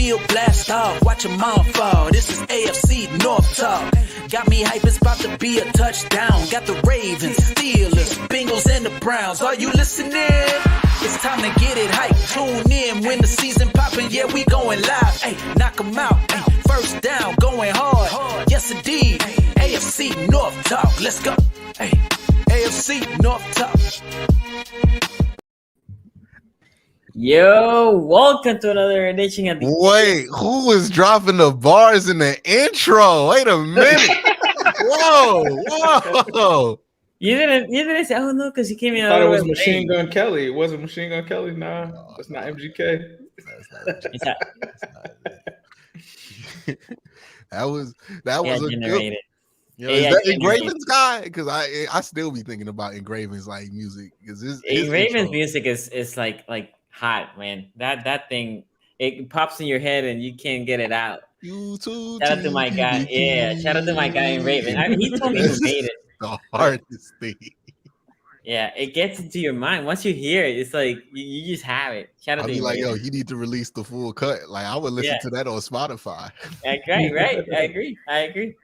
field, blast off, watch a mom fall. This is AFC North talk. Got me hype, it's about to be a touchdown. Got the Ravens, Steelers, Bengals, and the Browns. Are you listening? It's time to get it hype. Tune in when the season poppin'. Yeah, we going live. Hey, knock 'em out. Ay, first down, going hard. Yes, indeed. AFC North talk. Let's go. Hey, AFC North talk. Yo, welcome to another edition of the. Wait, who was dropping the bars in the intro? Wait a minute. Whoa. You didn't say, oh no, because he came in. I thought it was Machine Gun Kelly. It wasn't Machine Gun Kelly. Nah, it's not MGK. That was a generated. Good. Is that Engravings guy? Because I still be thinking about Engravings like music. Because Engravings music is like hot, man. That thing, it pops in your head and you can't get it out. Shout out to my guy. Yeah, shout out to my guy Engraving. He told me who made it. The hardest thing. Yeah, it gets into your mind. Once you hear it, it's like you just have it. Shout out I'll to be like, Engraving. yo, you need to release the full cut. Like I would listen to that on Spotify. Right. I agree.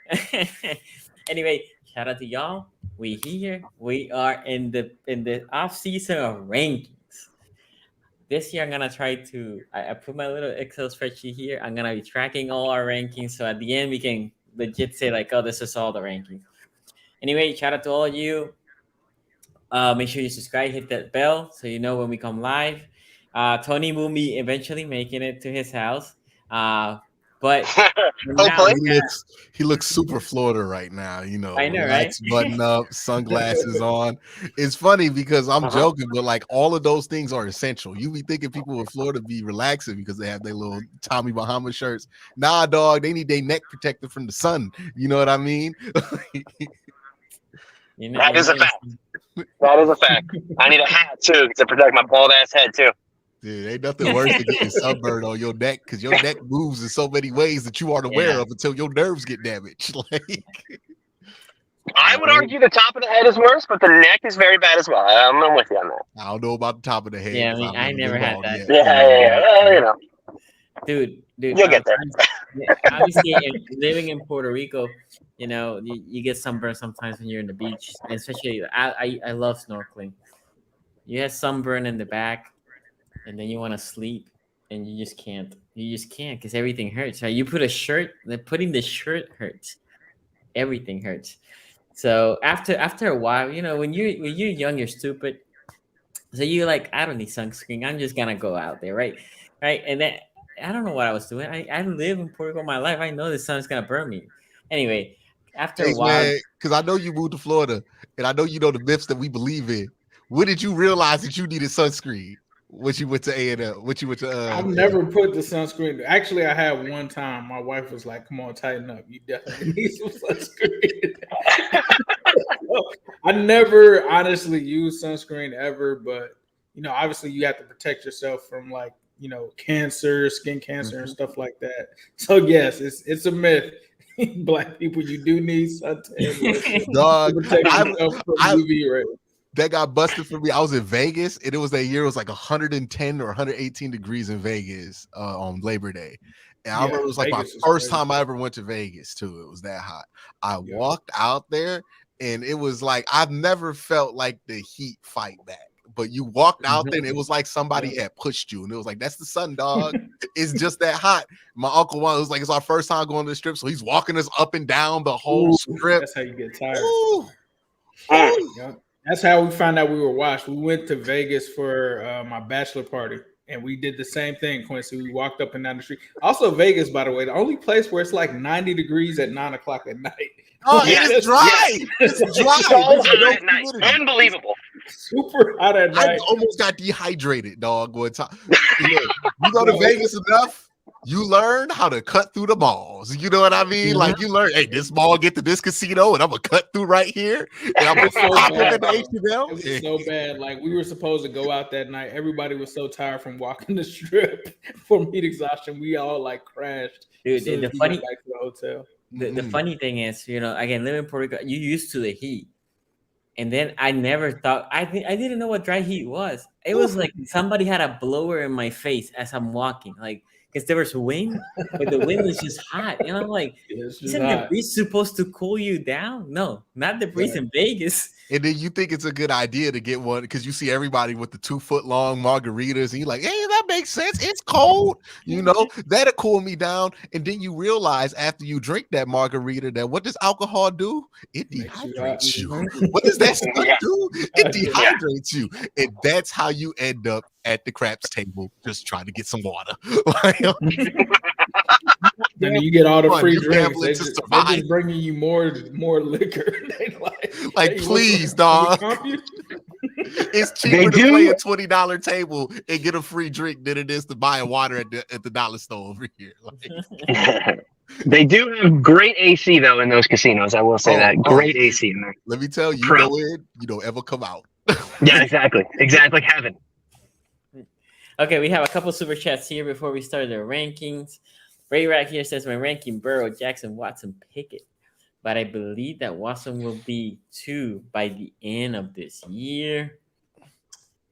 Anyway, shout out to y'all. We here. We are in the off season of rankings. This year, I'm gonna try to. I put my little Excel spreadsheet here. I'm gonna be tracking all our rankings, so at the end we can legit say like, "Oh, this is all the rankings." Anyway, shout out to all of you. Make sure you subscribe, hit that bell, so you know when we come live. Tony will be eventually making it to his house, but now, he looks super Florida right now. You know, I know, right? Button up, sunglasses on. It's funny because I'm joking, but like all of those things are essential. You be thinking people in Florida be relaxing because they have their little Tommy Bahama shirts. Nah, dog, they need their neck protected from the sun. You know what I mean? That is a fact. That is a fact. I need a hat too to protect my bald ass head too. Dude, ain't nothing worse than getting sunburned on your neck because your neck moves in so many ways that you aren't aware of until your nerves get damaged. Like, I would argue the top of the head is worse, but the neck is very bad as well. I'm with you on that. I don't know about the top of the head. Yeah, I mean, I never had that. Yeah. You know, dude, you'll get there. Obviously, living in Puerto Rico, you know, you get sunburn sometimes when you're in the beach, and especially I love snorkeling. You have sunburn in the back, and then you want to sleep, and you just can't. You just can't because everything hurts. Right? You put a shirt, putting the shirt hurts. Everything hurts. So after a while, you know, when you're young, you're stupid. So you're like, I don't need sunscreen. I'm just gonna go out there, right? And then I don't know what I was doing. I live in Puerto Rico my life. I know the sun's gonna burn me. Anyway, after a while, because I know you moved to Florida, and I know you know the myths that we believe in. When did you realize that you needed sunscreen? When you went to A&L? When you went to? I've never put the sunscreen. Actually, I had one time. My wife was like, "Come on, tighten up. You definitely need some sunscreen." I never honestly used sunscreen ever, but you know, obviously, you have to protect yourself from like cancer, skin cancer, and stuff like that. So yes, it's a myth. Black people, you do need suntan. Dog, protect yourself from UV rays. That got busted for me. I was in Vegas, and it was that year. It was like 110 or 118 degrees in Vegas on Labor Day. And I remember it was like Vegas my first time I ever went to Vegas, too. It was that hot. I walked out there, and it was like I've never felt like the heat fight back. But you walked out there, and it was like somebody had pushed you. And it was like, that's the sun, dog. It's just that hot. My uncle was like, it's our first time going to the strip. So he's walking us up and down the whole strip. That's how you get tired. That's how we found out we were washed. We went to Vegas for my bachelor party, and we did the same thing, Quincy. We walked up and down the street. Also, Vegas, by the way, the only place where it's like 90 degrees at 9 o'clock at night. Oh, it's dry. It's dry. So hot at night. Unbelievable. Super hot at night. I almost got dehydrated, dog. One time. You go to Vegas enough, you learn how to cut through the malls. You know what I mean? Like you learn, hey, this mall get to this casino, and I'm gonna cut through right here, and I'm gonna pop up at the H&M. It was so bad. Like we were supposed to go out that night. Everybody was so tired from walking the strip from heat exhaustion. We all like crashed. Dude, the funny back to the hotel. The funny thing is, again, living in Puerto Rico, you used to the heat. And then I never thought, I didn't know what dry heat was. It was like somebody had a blower in my face as I'm walking. Like, because there was wind, but the wind was just hot. And I'm like, isn't the breeze supposed to cool you down? No, not the breeze in Vegas. And then you think it's a good idea to get one because you see everybody with the 2-foot-long margaritas, and you're like, hey, that makes sense. It's cold, that'll cool me down. And then you realize after you drink that margarita that what does alcohol do? It dehydrates you. What does that stuff do? It dehydrates you. And that's how you end up at the craps table just trying to get some water. And you get all the free drinks. They're just bringing you more liquor. Like please, dog. It's cheaper to play a $20 table and get a free drink than it is to buy a water at the dollar store over here. They do have great AC though in those casinos. I will say that great AC in there. Let me tell you, go in, you don't ever come out. Yeah, exactly heaven. Okay, we have a couple super chats here before we start the rankings. Ray Rack here says my ranking: Burrow, Jackson, Watson, Pickett, but I believe that Watson will be 2 by the end of this year.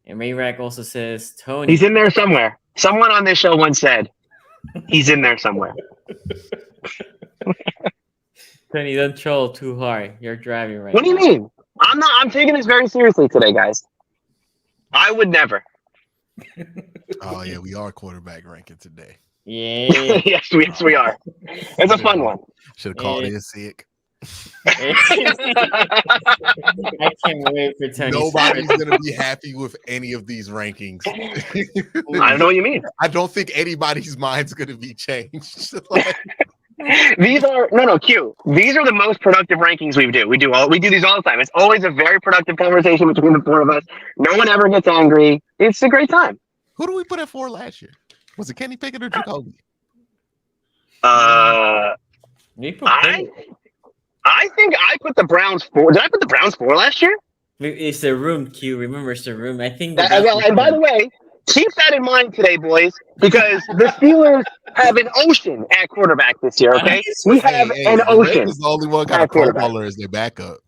And Ray Rack also says Tony. He's in there somewhere. Someone on this show once said he's in there somewhere. Tony, don't troll too hard. You're driving right now. What do you mean? I'm not. I'm taking this very seriously today, guys. I would never. Oh yeah, we are quarterback ranking today. Yeah. yes, we are. It's a fun one. Should have called in sick. I can't wait for Tony. Nobody's gonna be happy with any of these rankings. I don't know what you mean. I don't think anybody's mind's gonna be changed. These are Q. These are the most productive rankings we do. We do these all the time. It's always a very productive conversation between the four of us. No one ever gets angry. It's a great time. Who do we put at 4 last year? Was it Kenny Pickett or Jacoby? I think I put the Browns 4. Did I put the Browns 4 last year? It's a room, Q. Remember, it's a room. I think. And by the way, keep that in mind today, boys, because the Steelers have an ocean at quarterback this year. Okay, we have an ocean. The only one got a Pro Bowler as their backup.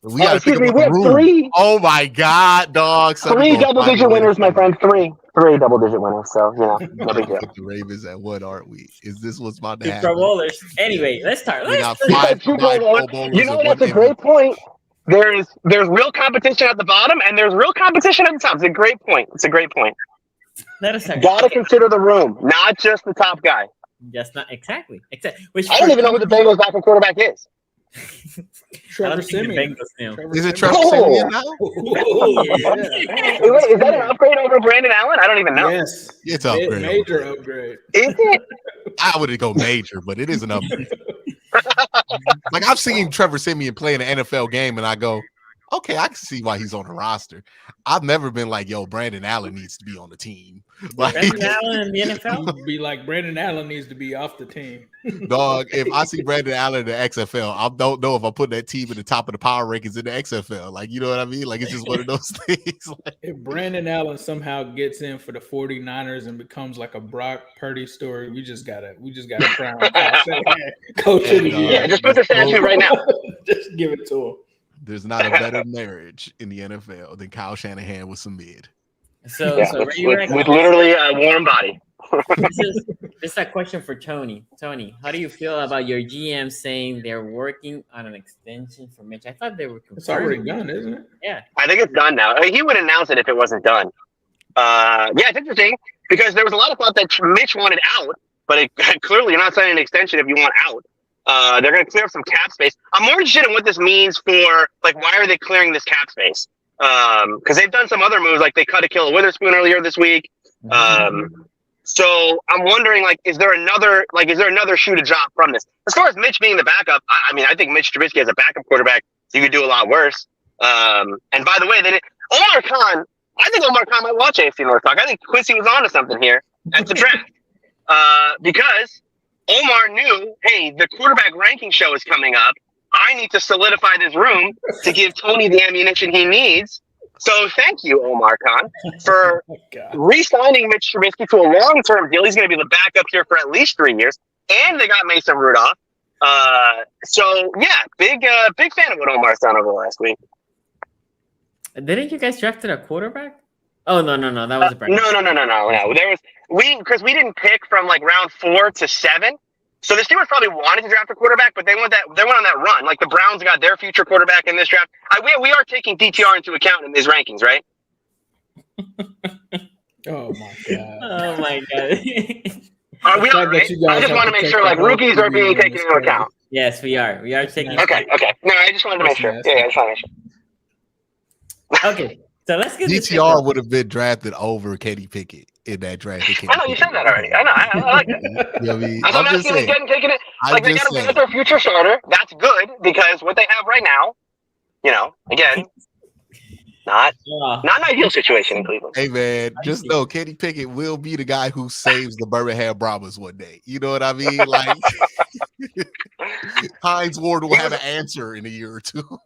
We have 3. Oh my God, dog! 3 double-digit winners, my friend. 3 double-digit winners. So no big deal. The Ravens at what aren't we? Is this what's about to happen? Pro Bowlers. Anyway, let's start. We got 5 Pro Bowlers. You know, that's a great point. There's real competition at the bottom, and there's real competition at the top. It's a great point. Gotta consider the room, not just the top guy. Yes, not exactly. I don't even know who the Bengals backup quarterback is. Trevor Siemian. Is it Trevor Siemian now? Wait, is that an upgrade over Brandon Allen? I don't even know. Yes, it's an upgrade. Major upgrade. Is it? I wouldn't go major, but it is an upgrade. Like I've seen Trevor Siemian play in an NFL game, and I go, okay, I can see why he's on the roster. I've never been like, yo, Brandon Allen needs to be on the team. Like, Brandon Allen in the NFL? You'd be like, Brandon Allen needs to be off the team. Dog, if I see Brandon Allen in the XFL, I don't know if I put that team at the top of the power rankings in the XFL. Like, you know what I mean? Like, it's just one of those things. If Brandon Allen somehow gets in for the 49ers and becomes like a Brock Purdy story, we just gotta crown Coach of the Year. Yeah, just put the statue right now. Just give it to him. There's not a better marriage in the NFL than Kyle Shanahan with some mid. So with literally a warm body. This is a question for Tony. Tony, how do you feel about your GM saying they're working on an extension for Mitch? I thought they were confirmed. It's already done, isn't it? Yeah. I think it's done now. He would announce it if it wasn't done. Yeah, it's interesting because there was a lot of thought that Mitch wanted out, but clearly you're not signing an extension if you want out. They're going to clear up some cap space. I'm more interested in what this means for, like, why are they clearing this cap space? Because they've done some other moves, like they cut Ahkello Witherspoon earlier this week. So I'm wondering, like, is there another shoe to drop from this? As far as Mitch being the backup, I mean, I think Mitch Trubisky as a backup quarterback, you could do a lot worse. And by the way, Omar Khan, I think Omar Khan might watch AFC North Talk. I think Quincy was onto something here at the draft. Because Omar knew, hey, the quarterback ranking show is coming up. I need to solidify this room to give Tony the ammunition he needs. So thank you, Omar Khan, for re-signing Mitch Trubisky to a long-term deal. He's going to be the backup here for at least 3 years. And they got Mason Rudolph. So, yeah, big fan of what Omar's done over the last week. Didn't you guys draft a quarterback? Oh no, that was a Browns. No. There was because we didn't pick from like round 4 to 7. So the Steelers probably wanted to draft a quarterback, but they went on that run. Like the Browns got their future quarterback in this draft. We are taking DTR into account in these rankings, right? Oh my god. Oh my god. We are, right? I just want to make sure like rookies are being taken into account. Yes, we are. We are taking. Okay. No, I just wanted to make sure. Yeah, I just wanted to make sure. Okay, so let's get DTR would have been drafted over Kenny Pickett in that draft. I know you said that already. I know. I like that. You know what I mean? I'm just asking again, taking it. Like they got to get their future starter. That's good because what they have right now, again, not an ideal situation in Cleveland. Hey man, just know Kenny Pickett will be the guy who saves the Birmingham Brahmas one day. You know what I mean? Like Hines Ward will have an answer in a year or two.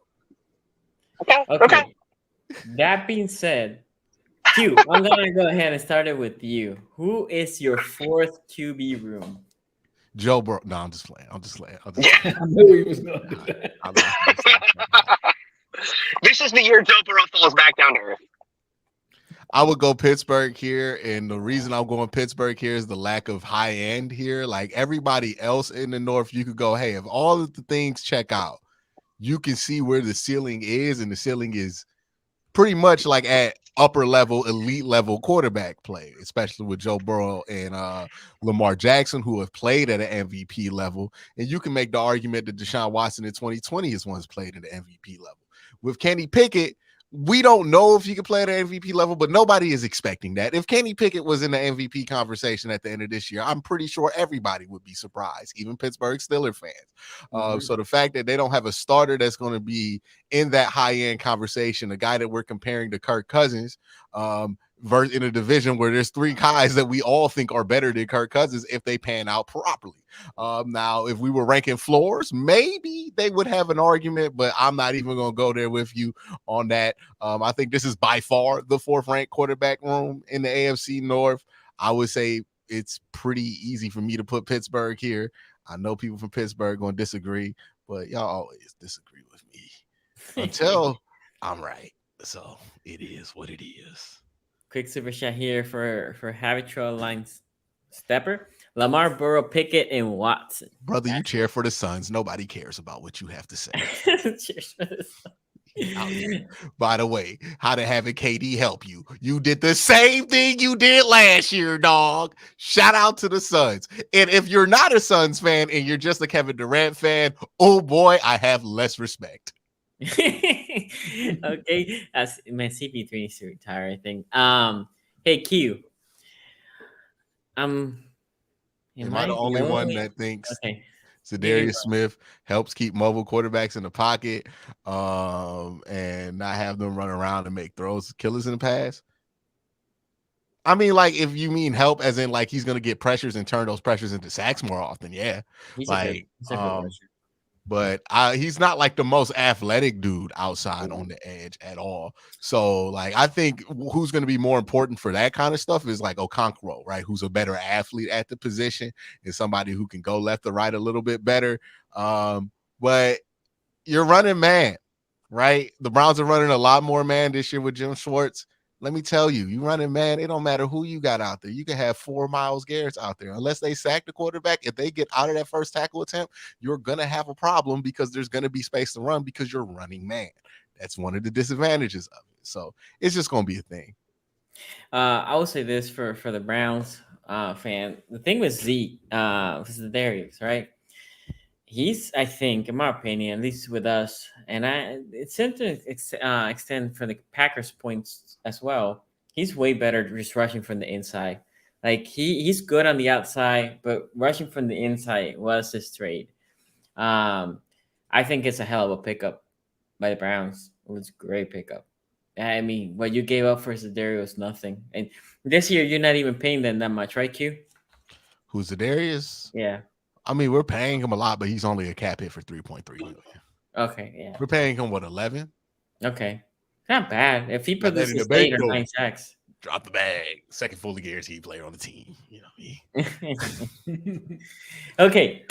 Okay. That being said, Q, I'm gonna go ahead and start it with you. Who is your 4th QB room? Joe Burrow. No, I'm just playing. I knew he was gonna do that. This is the year Joe Burrow falls back down to earth. I would go Pittsburgh here, and the reason I'm going Pittsburgh here is the lack of high end here. Like everybody else in the North, you could go, hey, if all of the things check out, you can see where the ceiling is, and the ceiling is pretty much like at upper level, elite level quarterback play, especially with Joe Burrow and Lamar Jackson, who have played at an MVP level. And you can make the argument that Deshaun Watson in 2020 has once played at an MVP level. With Kenny Pickett, we don't know if he could play at an MVP level, but nobody is expecting that. If Kenny Pickett was in the MVP conversation at the end of this year, I'm pretty sure everybody would be surprised, even Pittsburgh Steelers fans. So the fact that they don't have a starter that's going to be in that high-end conversation, a guy that we're comparing to Kirk Cousins, in a division where there's 3 guys that we all think are better than Kirk Cousins if they pan out properly. Now, if we were ranking floors, maybe they would have an argument, but I'm not even going to go there with you on that. I think this is by far the 4th ranked quarterback room in the AFC North. I would say it's pretty easy for me to put Pittsburgh here. I know people from Pittsburgh going to disagree, but y'all always disagree with me until I'm right. So it is what it is. Quick super chat here for Habitual Lines Stepper. Lamar, Burrow, Pickett, and Watson. Brother, you cheer for the Suns. Nobody cares about what you have to say. Cheers for the Suns. By the way, how to having KD help you. You did the same thing you did last year, dog. Shout out to the Suns. And if you're not a Suns fan and you're just a Kevin Durant fan, oh boy, I have less respect. Okay, as man, CP3 needs to retire, I think. Hey Q, am I the only one that thinks Zadarius Smith helps keep mobile quarterbacks in the pocket, and not have them run around and make throws, killers in the pass? I mean, like, if you mean help as in like he's gonna get pressures and turn those pressures into sacks more often, yeah. He's but he's not like the most athletic dude outside on the edge at all. So, like, I think who's going to be more important for that kind of stuff is like Okonkwo, right? Who's a better athlete at the position and somebody who can go left or right a little bit better. But you're running man, right? The Browns are running a lot more man this year with Jim Schwartz. Let me tell you, you running man, it don't matter who you got out there. You can have 4 Myles Garrett's out there. Unless they sack the quarterback, if they get out of that first tackle attempt, you're going to have a problem because there's going to be space to run because you're running man. That's one of the disadvantages of it. So it's just going to be a thing. I will say this for the Browns fan. The thing with Zeke, Darius, right? He's, I think, in my opinion, at least with us, and it's to extend for the Packers points as well. He's way better just rushing from the inside. Like he's good on the outside, but rushing from the inside was his trade. I think it's a hell of a pickup by the Browns. It was a great pickup. I mean, what you gave up for Zadarius was nothing. And this year, you're not even paying them that much, right, Q? Who's Zadarius? Yeah. I mean, we're paying him a lot, but he's only a cap hit for $3.3 million. Okay, yeah. We're paying him, what, 11? Okay. Not bad. If he produces 8 or 9 sacks. Drop the bag. Second fully guaranteed player on the team. You know what I mean? Okay.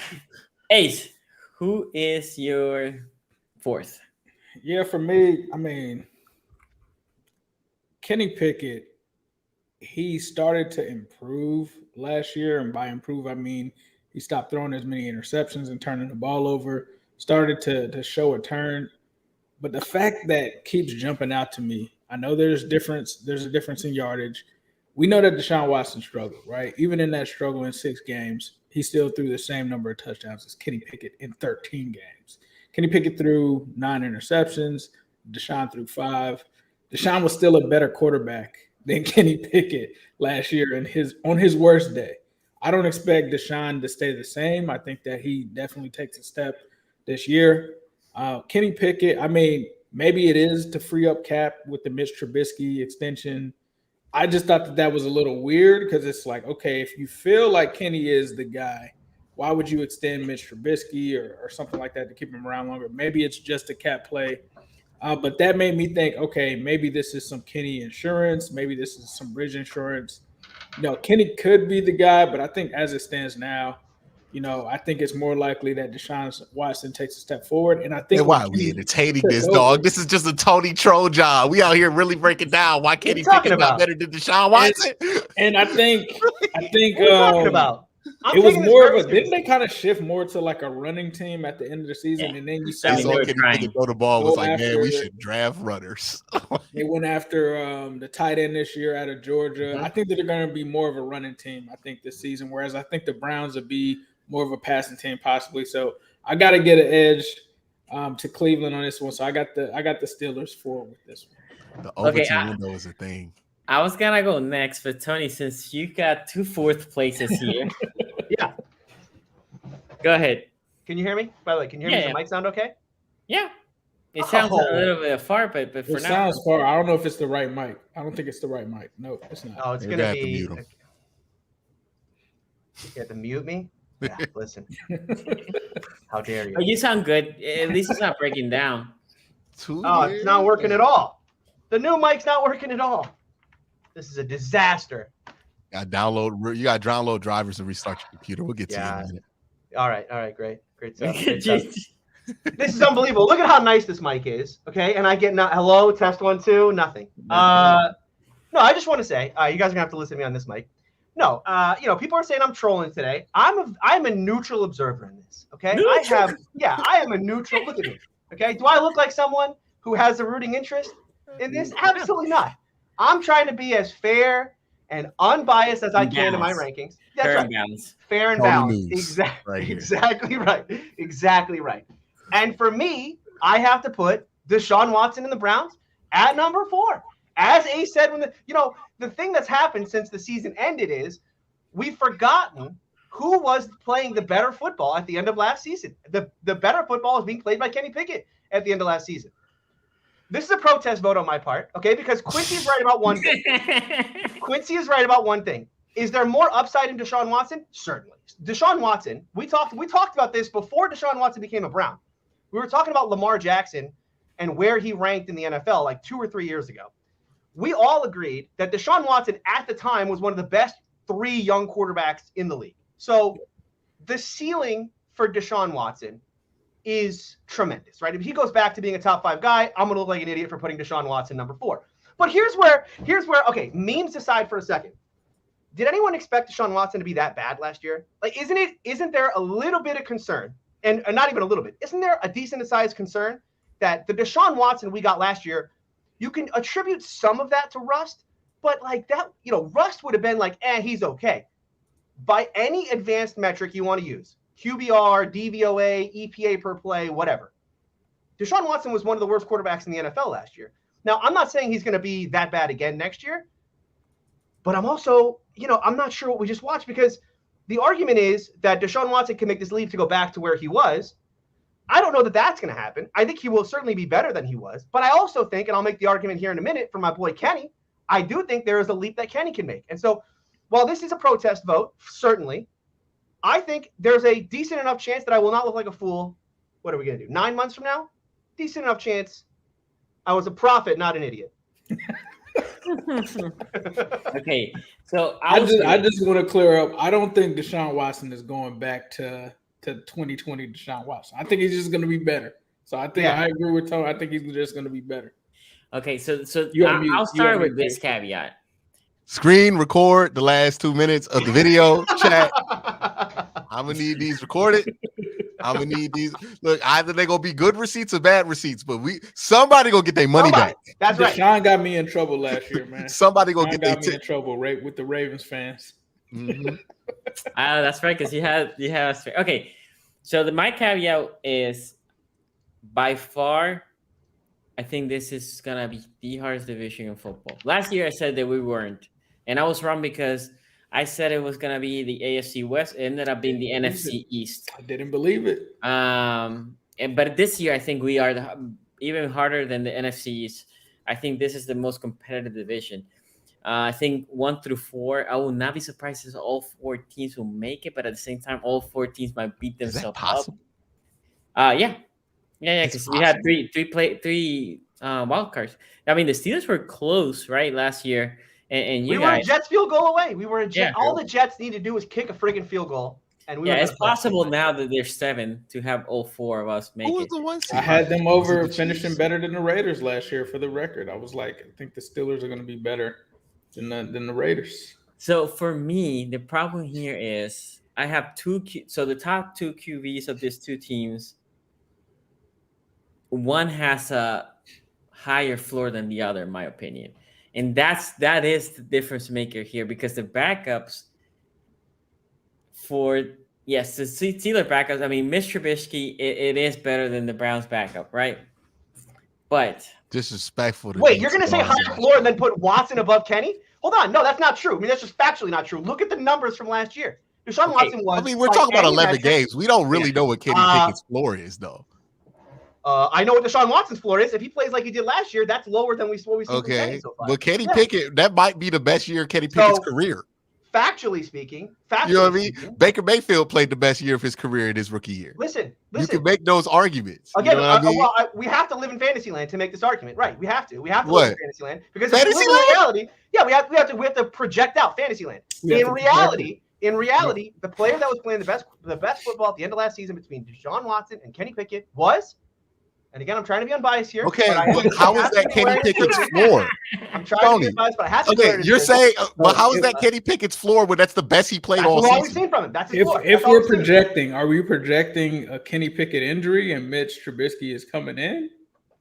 Ace, who is your 4th? Yeah, for me, I mean, Kenny Pickett he started to improve last year, and by improve I mean he stopped throwing as many interceptions and turning the ball over, started to show a turn. But the fact that keeps jumping out to me, I know there's a difference in yardage. We know that Deshaun Watson struggled, right? Even in that struggle in 6 games, he still threw the same number of touchdowns as Kenny Pickett in 13 games. Kenny Pickett threw 9 interceptions. Deshaun threw 5. Deshaun was still a better quarterback than Kenny Pickett last year on his worst day. I don't expect Deshaun to stay the same. I think that he definitely takes a step this year. Kenny Pickett, I mean, maybe it is to free up cap with the Mitch Trubisky extension. I just thought that was a little weird because it's like, okay, if you feel like Kenny is the guy, why would you extend Mitch Trubisky or something like that to keep him around longer? Maybe it's just a cap play. But that made me think, okay, maybe this is some Kenny insurance. Maybe this is some bridge insurance. Kenny could be the guy, but I think as it stands now, I think it's more likely that Deshaun Watson takes a step forward. And I think why are we entertaining this, dog? This is just a Tony Troll job. We out here really breaking down why Kenny Pickett not better than Deshaun Watson. And I think talking about. It was more of a. Didn't they kind of shift more to like a running team at the end of the season, and then you saw Kenny Pickett throw the ball was like, man, we should draft runners. They went after the tight end this year out of Georgia. I think that they're going to be more of a running team. I think this season, whereas I think the Browns would be more of a passing team possibly. So I got to get an edge to Cleveland on this one. So I got the Steelers forward with this one. The overtime window is a thing. I was gonna go next, but Tony, since you got 2 4th places here, yeah, go ahead. Can you hear me? By the way, can you hear me? Does the mic sound okay? Yeah, it sounds a little bit far, but for now, it sounds far. I don't know if it's the right mic. I don't think it's the right mic. No, it's not. Oh, it's gonna be. You have to mute me. Yeah, listen. How dare you? Oh, you sound good. At least it's not breaking down. It's not working at all. The new mic's not working at all. This is a disaster. You got to download drivers and restart your computer. We'll get to you in a minute. All right. Great stuff. This is unbelievable. Look at how nice this mic is. Okay, and I get hello, test 1 2, nothing. No, I just want to say, you guys are gonna have to listen to me on this mic. No, people are saying I'm trolling today. I'm a neutral observer in this. Okay, I am a neutral. Look at me. Okay, do I look like someone who has a rooting interest in this? Absolutely not. I'm trying to be as fair and unbiased as I can in my rankings. That's fair right. And balanced. Fair and balanced. Exactly right. And for me, I have to put Deshaun Watson and the Browns at number 4. As Ace said, the thing that's happened since the season ended is we've forgotten who was playing the better football at the end of last season. The better football is being played by Kenny Pickett at the end of last season. This is a protest vote on my part, okay? Because Quincy is right about one thing. Is there more upside in Deshaun Watson? Certainly. Deshaun Watson, we talked about this before Deshaun Watson became a Brown. We were talking about Lamar Jackson and where he ranked in the NFL like 2 or 3 years ago. We all agreed that Deshaun Watson at the time was one of the best 3 young quarterbacks in the league. So the ceiling for Deshaun Watson is tremendous, right? If he goes back to being a top 5 guy, I'm going to look like an idiot for putting Deshaun Watson number 4. But here's where, okay, memes aside for a second. Did anyone expect Deshaun Watson to be that bad last year? Like, isn't there a little bit of concern, and not even a little bit, isn't there a decent sized concern that the Deshaun Watson we got last year, you can attribute some of that to rust, but like that, rust would have been like, he's okay. By any advanced metric you want to use, QBR, DVOA, EPA per play, whatever. Deshaun Watson was one of the worst quarterbacks in the NFL last year. Now, I'm not saying he's going to be that bad again next year, but I'm also, I'm not sure what we just watched, because the argument is that Deshaun Watson can make this leap to go back to where he was. I don't know that that's going to happen. I think he will certainly be better than he was, but I also think, and I'll make the argument here in a minute for my boy Kenny, I do think there is a leap that Kenny can make. And so while this is a protest vote, certainly, I think there's a decent enough chance that I will not look like a fool. What are we going to do? 9 months from now? Decent enough chance I was a prophet, not an idiot. Okay, so I just want to clear up. I don't think Deshaun Watson is going back to 2020 Deshaun Watson. I think he's just going to be better. So I think I agree with Tony. I think he's just going to be better. Okay, so I'll start with this caveat. Screen record the last 2 minutes of the video chat. I'm gonna need these recorded. I'm gonna need these. Look, either they're gonna be good receipts or bad receipts, but somebody gonna get their money back. That's right. Deshaun got me in trouble last year, man. Somebody gonna got me in trouble with the Ravens fans. Mm-hmm. That's right, because you have okay. So my caveat is, by far, I think this is gonna be the hardest division in football. Last year I said that we weren't, and I was wrong because I said it was gonna be the AFC West. It ended up being the NFC East. I didn't believe it. But this year I think we are even harder than the NFC East. I think this is the most competitive division. I think 1 through 4. I will not be surprised if all 4 teams will make it, but at the same time, all 4 teams might beat themselves up. Yeah, because we had three wild cards. I mean, the Steelers were close, right, last year, and we were a Jets field goal away. We were a Jet. All the Jets need to do is kick a friggin' field goal, and it's possible now that there's 7 to have all 4 of us make it. I had them over finishing better than the Raiders last year. For the record, I was like, I think the Steelers are going to be better than the Raiders. So for me, the problem here is I have so the top 2 QBs of these 2 teams, one has a higher floor than the other, in my opinion. And that is the difference maker here, because the backups the Steelers backups, I mean, Mitch Trubisky, it is better than the Browns backup, right? But disrespectful. Wait, you're going to say higher floor and then put Watson above Kenny? Hold on. No, that's not true. I mean, that's just factually not true. Look at the numbers from last year. Deshaun Watson was. I mean, we're talking about 11 games. We don't really know what Kenny Pickett's floor is, though. I know what Deshaun Watson's floor is. If he plays like he did last year, that's lower than what we've seen from Kenny so far. But Kenny Pickett, that might be the best year of Kenny Pickett's career. Factually speaking, you know what I mean? Baker Mayfield played the best year of his career in his rookie year. Listen. You can make those arguments. Again, you know what I mean? We have to live in fantasy land to make this argument, right? We have to. We have to live in fantasy land because fantasy land? In reality, we have to project out fantasy land. In reality, the player that was playing the best football at the end of last season between Deshaun Watson and Kenny Pickett was. And again, I'm trying to be unbiased here. Okay, how is that Kenny Pickett's floor? I'm trying to be unbiased, but I have to. Okay, you're saying, but how is that Kenny Pickett's floor when that's the best he played all season? We've seen from him. That's his floor. If we're projecting, are we projecting a Kenny Pickett injury and Mitch Trubisky is coming in?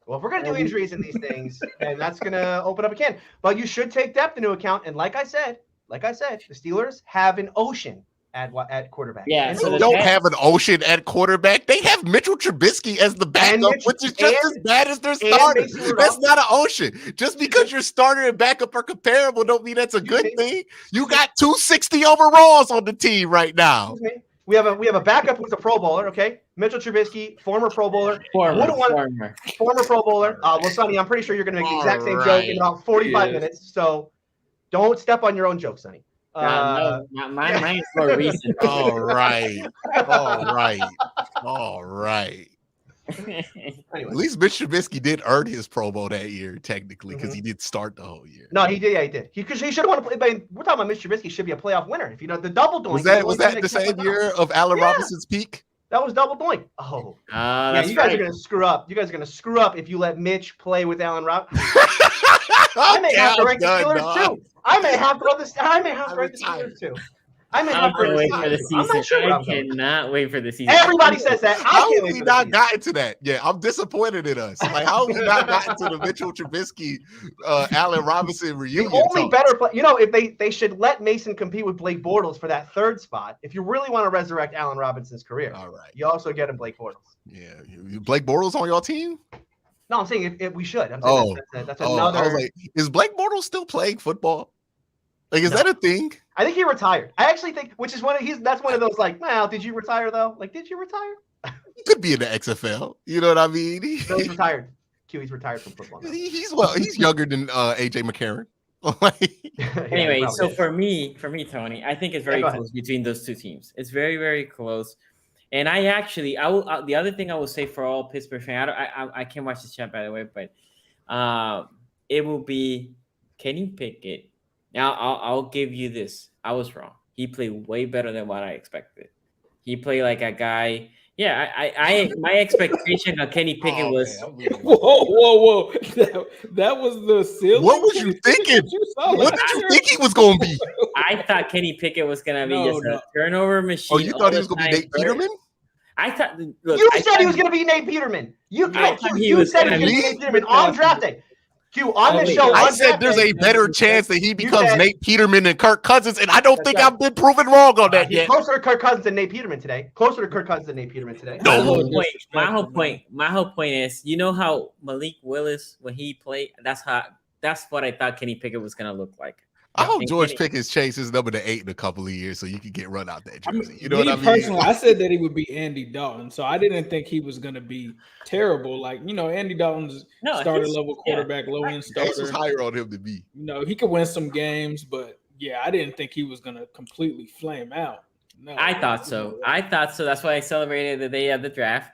Well, if we're going to do injuries in these things, and that's going to open up a can. But you should take depth into account. And like I said, the Steelers have an ocean at quarterback. Yeah, they don't have an ocean at quarterback. They have Mitchell Trubisky as the backup, which is just as bad as their starter. That's not an ocean. Just because your starter and backup are comparable don't mean that's a good thing. You got 260 overalls on the team right now. We have a backup who's a Pro Bowler, okay? Mitchell Trubisky, former Pro Bowler. Former Pro Bowler. Well, Sonny, I'm pretty sure you're going to make the exact same joke in about 45 minutes. So don't step on your own joke, Sonny. No, mine is for a reason. All right. Anyway. At least Mitch Trubisky did earn his Pro Bowl that year, technically, because he did start the whole year. No, he did. Yeah, he did. Because he should have won. We're talking about Mitch Trubisky should be a playoff winner. If you know the double doink. Was that the same year of Allen Robinson's peak? That was double doink. Oh, yeah. You guys are gonna screw up. You guys are gonna screw up if you let Mitch play with Allen Robinson. I may have to rank the Steelers too. I may have to rank the Steelers too. I may have to wait for the season. I'm not sure. I cannot wait for the season. Everybody says that. How have we not gotten to that? Yeah, I'm disappointed in us. Like, how have we not gotten to the Mitchell Trubisky, Allen Robinson reunion? The only better play, if they should let Mason compete with Blake Bortles for that third spot. If you really want to resurrect Allen Robinson's career, all right, you also get him Blake Bortles. Yeah, Blake Bortles on your team? No, I'm saying if we should. I'm saying that's another. I was like, is Blake Bortles still playing football? Like, is that a thing? I think he retired. I actually think, which is that's one of those like, well, did you retire though? Like, did you retire? He could be in the XFL. You know what I mean? He's retired. He's retired from football. He's younger than AJ McCarron. Anyway, so for me, Tony, I think it's very close between those two teams. It's very, very close. And the other thing I will say for all Pittsburgh fans, I can't watch this chat by the way, but it will be Kenny Pickett. Now, I'll give you this. I was wrong. He played way better than what I expected. He played like a guy. Yeah, I my expectation of Kenny Pickett was. Whoa! That was the ceiling. What was you thinking? What did you think he was going to be? I thought Kenny Pickett was gonna be a turnover machine. Oh, you thought he was going to be Nate Peterman? I thought. You said he was going to be Nate Peterman. You said he was going to be Nate Peterman on draft day. Q, on this show, I said there's a better chance that he becomes Nate Peterman than Kirk Cousins, and I don't think I've been proven wrong on that yet. Closer to Kirk Cousins than Nate Peterman today. My whole point is, you know how Malik Willis, when he played, that's what I thought Kenny Pickett was gonna look like. I hope George Pickens chases number to 8 in a couple of years so you can get run out that jersey. You know what I mean? Personally, I said that he would be Andy Dalton, so I didn't think he was going to be terrible. Like, Andy Dalton's starter level quarterback, low end starter. This was higher on him to be. He could win some games, but yeah, I didn't think he was going to completely flame out. No, I thought so. That's why I celebrated the day of the draft.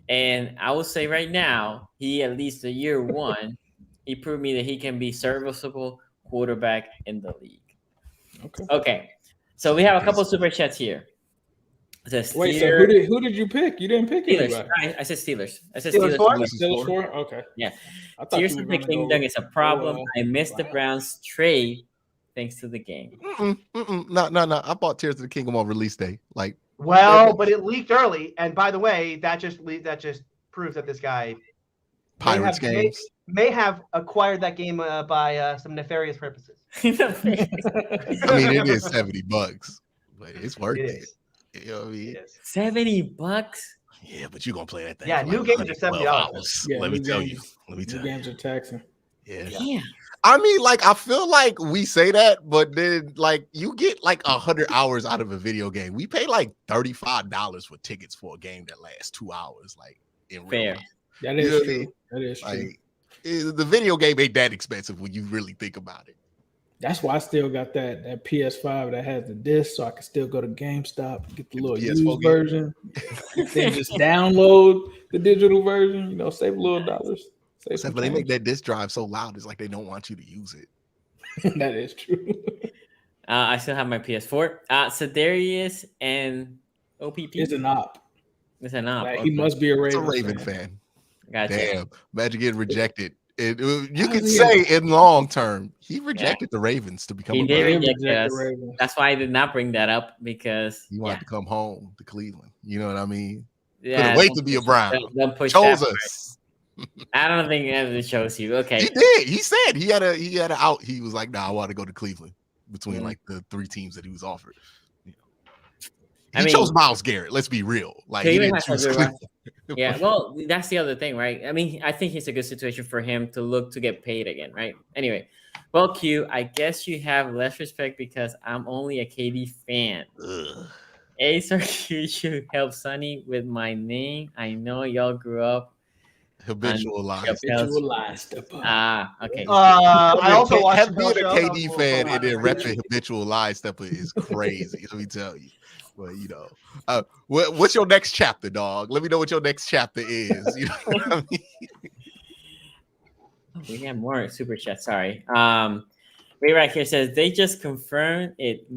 And I will say right now, he at least the year one, he proved me that he can be serviceable quarterback in the league. Okay. So we have a couple of super chats here. Wait, so who did you pick? You didn't pick Steelers. I said Steelers. Steelers 4? Okay. Yeah. Tears of the Kingdom is a problem. I missed the Browns trade thanks to the game. No. I bought Tears of the Kingdom on release day. But it leaked early. And by the way, that just proves that this guy Pirates games may have acquired that game by some nefarious purposes. I mean, it is $70, but it's worth it. You know what I mean? $70. Yeah, but you're gonna play that thing. Yeah, new games are $70. Yeah, let me tell you. New games are taxing. Yeah. I mean, I feel like we say that, but then you get 100 hours out of a video game. We pay $35 for tickets for a game that lasts 2 hours. In real life. That is true. That is true. The video game ain't that expensive when you really think about it. That's why I still got that PS5 that has the disc, so I can still go to GameStop, get the little used version, then just download the digital version. Save a little dollars. But they make that disc drive so loud, it's like they don't want you to use it. That is true. I still have my PS4. Sedarius and OPP. It's an op. It's an op. He must be a Raven fan. Gotcha. Damn, imagine getting rejected. You could say in long term, he rejected the Ravens to become. He did reject us. That's why I did not bring that up because he wanted to come home to Cleveland. You know what I mean? Yeah. Couldn't wait to be a Brown. Don't push chose us. I don't think it shows you. Okay. He did. He said he had a out. He was like, "Nah, I want to go to Cleveland." Between the 3 teams that he was offered. He chose Myles Garrett. Let's be real. He didn't choose Cleveland. Yeah, well, that's the other thing, right? I mean, I think it's a good situation for him to look to get paid again, right? Anyway, well, Q, I guess you have less respect because I'm only a KD fan. Ace or Q should help Sonny with my name. I know y'all grew up. Habitual lies. Okay. I also watched being a KD fan and then repping habitual lies stepper is crazy. Let me tell you. Well, what's your next chapter, dog? Let me know what your next chapter is. You know what I mean? We have more super chat. Sorry. Ray right here says they just confirm it.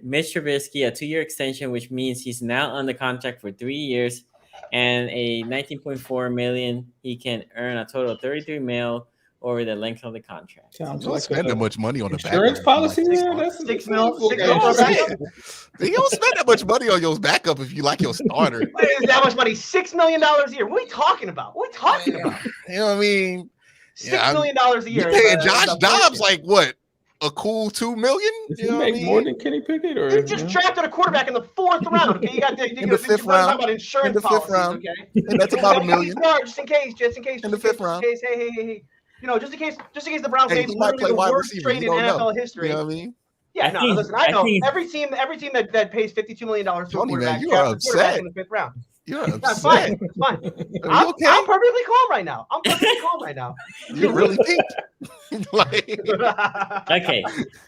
Mitch Trubisky, a 2-year extension, which means he's now under contract for 3 years and a $19.4 million. He can earn a total of $33 million over the length of the contract. Sounds like spend that much money on the insurance policy. That's $6 million. You don't spend that much money on your backup if you like your starter. What is that much money? $6 million a year. What are we talking about? You know what I mean? $6 million a year. You paying Josh Dobbs what? A cool $2 million? Does he make more than Kenny Pickett? Or you just drafted a quarterback in the 4th round. Okay, you got in the 5th round. About insurance policies, okay? And that's about $1 million. Just in case. In the 5th round. Hey. Just in case the Browns made literally the worst trade in NFL history. You know what I mean? Yeah, listen, I know every team that pays $52 million to a quarterback, you are upset in the 5th round. You're upset. That's fine. It's fine. I'm perfectly calm right now. You're really peaked. Okay.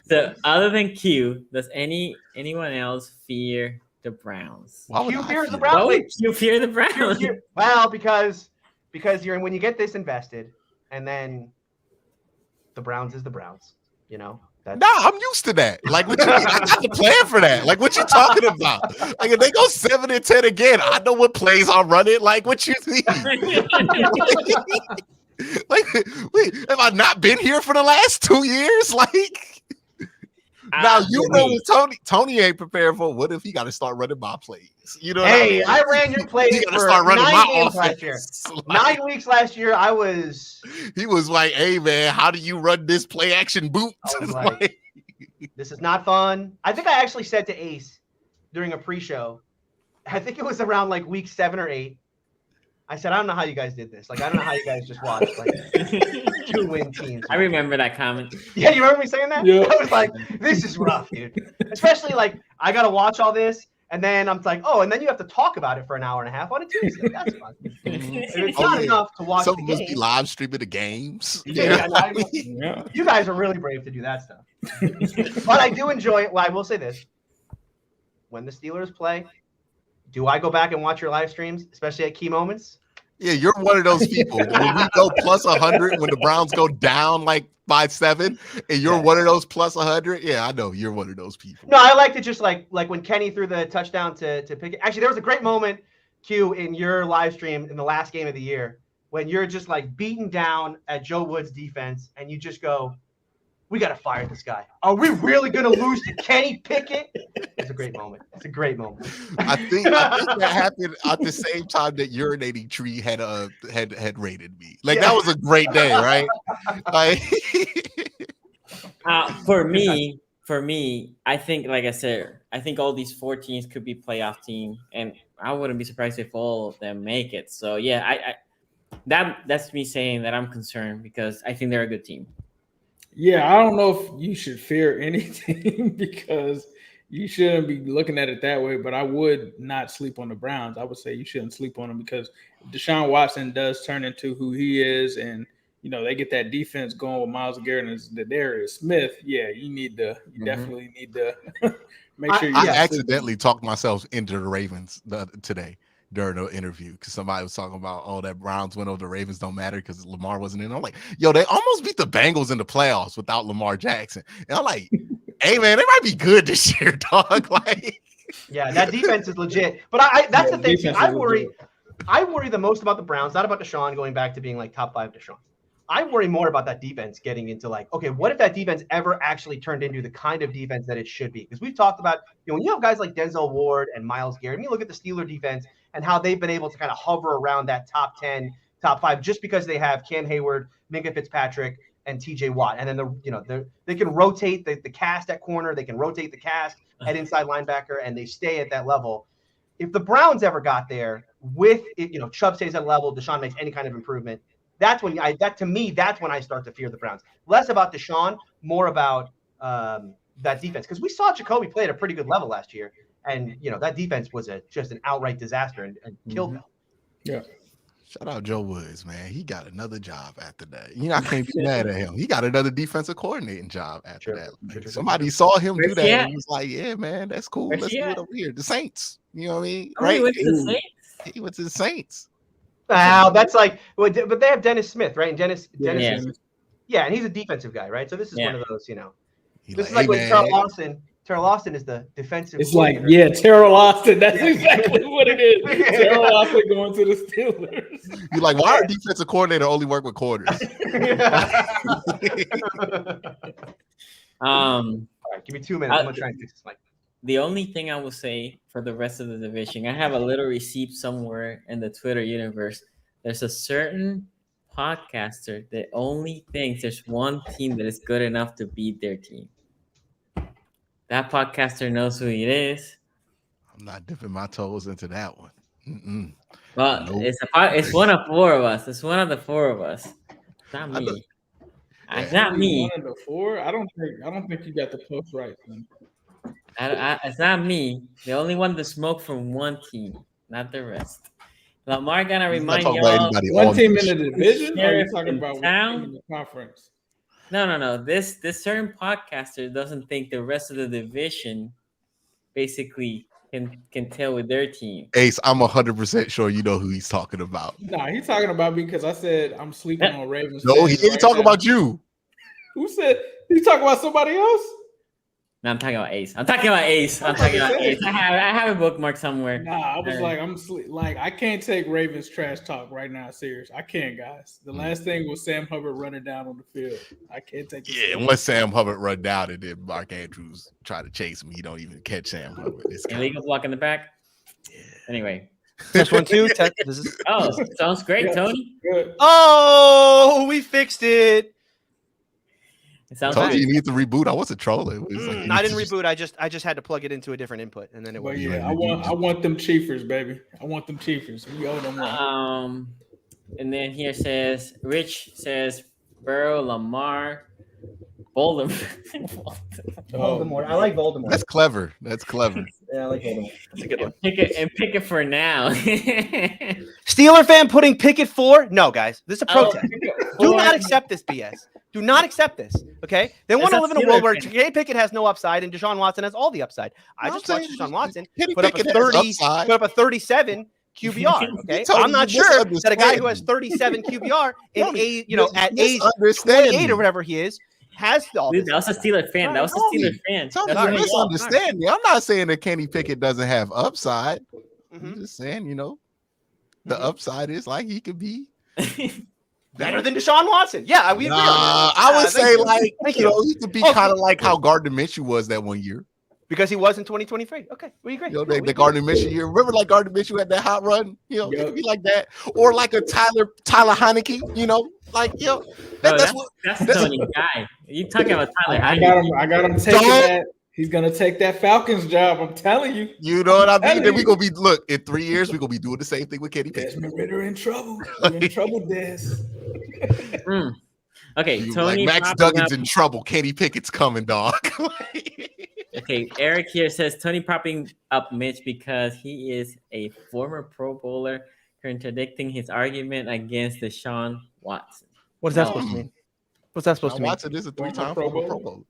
So other than Q, does anyone else fear the Browns? Q fears the Browns. Why would you fear the Browns? Well, because when you get this invested, and then the Browns is the Browns, Nah, I'm used to that. Like, what you mean? I got the plan for that. Like, what you talking about? Like, if they go 7-10 again, I know what plays I'm running. Like, what you mean? Like, wait, have I not been here for the last 2 years? Like, now you know what Tony ain't prepared for. What if he got to start running my plays? You know, I ran your plays you got to for start running 9 my games offense. last year. Like, 9 weeks last year, he was like, "Hey man, how do you run this play action boot?" I was like, this is not fun. I think I actually said to Ace during a pre-show, I think it was around like week 7 or 8. I said, I don't know how you guys did this. Like, I don't know how you guys just watched like 2-win teams. I remember that comment. Yeah, you remember me saying that? Yeah. I was like, this is rough, dude. Especially like I gotta watch all this, and then I'm like, oh, and then you have to talk about it for an hour and a half on a Tuesday. That's fun. It's not enough to watch Some the of us game. be live streaming the games. Yeah, Yeah. you guys are really brave to do that stuff. But I do enjoy it. Well, I will say this. When the Steelers play, do I go back and watch your live streams, especially at key moments? Yeah, you're one of those people. When we go plus 100, when the Browns go down like 5-7, and you're one of those plus 100. Yeah, I know you're one of those people. No, I like to just like when Kenny threw the touchdown to Pickett. Actually, there was a great moment, Q, in your live stream in the last game of the year when you're just like beaten down at Joe Wood's defense, and you just go, "We got to fire this guy. Are we really going to lose to Kenny Pickett?" It's a great moment. It's a great moment. I think that happened at the same time that Urinating Tree had rated me. Like that was a great day, right? Like, For me, I think, like I said, I think all these 4 teams could be playoff team, and I wouldn't be surprised if all of them make it. So yeah, that's me saying that I'm concerned because I think they're a good team. Yeah, I don't know if you should fear anything because you shouldn't be looking at it that way, but I would not sleep on the Browns. I would say you shouldn't sleep on them because Deshaun Watson does turn into who he is, and they get that defense going with Myles Garrett and Darius Smith. Yeah, you definitely need to make sure you. I accidentally talked myself into the Ravens today during the interview because somebody was talking about, that Browns went over the Ravens don't matter because Lamar wasn't in. I'm like, yo, they almost beat the Bengals in the playoffs without Lamar Jackson. And I'm like, hey man, they might be good this year, dog. Like, yeah, that defense is legit. But that's the thing. I worry the most about the Browns, not about Deshaun going back to being like top 5 Deshaun. I worry more about that defense getting into like, okay, what if that defense ever actually turned into the kind of defense that it should be? Because we've talked about, when you have guys like Denzel Ward and Myles Garrett, and you look at the Steeler defense and how they've been able to kind of hover around that top 10, top 5, just because they have Cam Hayward, Minka Fitzpatrick, and TJ Watt. And then they can rotate the cast at corner, they can rotate the cast at inside linebacker, and they stay at that level. If the Browns ever got there with it, Chubb stays at level, Deshaun makes any kind of improvement, that's when that's when I start to fear the Browns. Less about Deshaun, more about that defense. Because we saw Jacoby play at a pretty good level last year, and that defense was just an outright disaster and killed them. Yeah. Shout out Joe Woods, man. He got another job after that. I can't be mad at him. He got another defensive coordinating job after that. Like, somebody saw him do that and he was like, yeah, man, that's cool. Let's do it over here. The Saints. You know what I mean? Right? He went to the Saints. Wow, that's like, but they have Dennis Smith, right? And Dennis, Yeah. Yeah, and he's a defensive guy, right? So this is one of those, this is hey, like when man. Terrell Austin is the defensive. It's like, Terrell Austin. That's exactly what it is. Terrell Austin going to the Steelers. You're like, why our defensive coordinator only work with quarters? All right, give me 2 minutes. I'm gonna try and fix this mic. The only thing I will say for the rest of the division, I have a little receipt somewhere in the Twitter universe. There's a certain podcaster that only thinks there's one team that is good enough to beat their team. That podcaster knows who he is. I'm not dipping my toes into that one. Mm-mm. Well, nope. It's one of 4 of us. It's one of the 4 of us. It's not me. It's not me. 1 of the 4. I don't think you got the post right. It's not me. The only one to smoke from one team, not the rest. Lamar gonna remind y'all. One team in the division? Or are you talking about one team in the conference? No. This certain podcaster doesn't think the rest of the division basically can tell with their team. Ace, I'm 100% sure you know who he's talking about. Nah, he's talking about me because I said I'm sleeping on Ravens. No, he ain't talking about you. Who said you talking about somebody else? No, I'm talking about Ace. I'm talking about Ace. I have a bookmark somewhere. Nah, I was like, like, I can't take Ravens trash talk right now. Serious, I can't, guys. The last thing was Sam Hubbard running down on the field. I can't take it. Yeah, once Sam Hubbard run down and then Mark Andrews try to chase him, he don't even catch Sam Hubbard. Illegal block in the back. Yeah. Anyway. Test 1, 2. Sounds great, Tony. Good. Oh, we fixed it. It sounds Told good. you need to reboot. I wasn't trolling. It was like, I didn't reboot. I just had to plug it into a different input, and then it But was. yeah, I want them Chiefers, baby. I want them Chiefers. We owe them one. And then here says Rich says Burrow, Lamar, Voldemort. Voldemort. I like Voldemort. That's clever. Yeah, I like Voldemort. That's a good one. Pickett for now. Steeler fan putting Pickett 4? No, guys, this is a protest. Do not accept this BS. Do not accept this. Okay? They want to live in a world where Kenny Pickett has no upside and Deshaun Watson has all the upside. I just watched Deshaun Watson put up a 37 QBR. Okay, I'm not sure that a guy who has 37 QBR at age 28 or whatever he is has all this. Dude, that was a Steeler fan. You're misunderstanding. I'm not saying that Kenny Pickett doesn't have upside. I'm just saying, the upside is like he could be better than Deshaun Watson. Yeah, we agree. I would say he could be kind of like how Gardner Minshew was that one year. Because he was in 2023. Okay, we agree. The Gardner Minshew year. Remember, like Gardner Minshew had that hot run. It could be like that, or like a Tyler Heineke. That's Tony's guy. You talking about Tyler Heineke? I got him taking that. He's gonna take that Falcons job. I'm telling you. You know what I mean? Then we gonna be in 3 years. We are gonna be doing the same thing with Kenny Pickett. Desmond Ridder in trouble. You're in trouble, Des. Okay, Tony. Max Duggan's in trouble. Kenny Pickett's coming, dog. Okay, Eric here says Tony propping up Mitch because he is a former Pro Bowler, contradicting his argument against Deshaun Watson. What is that supposed to mean? What's that supposed to mean? Watson is a 3-time Pro Bowler.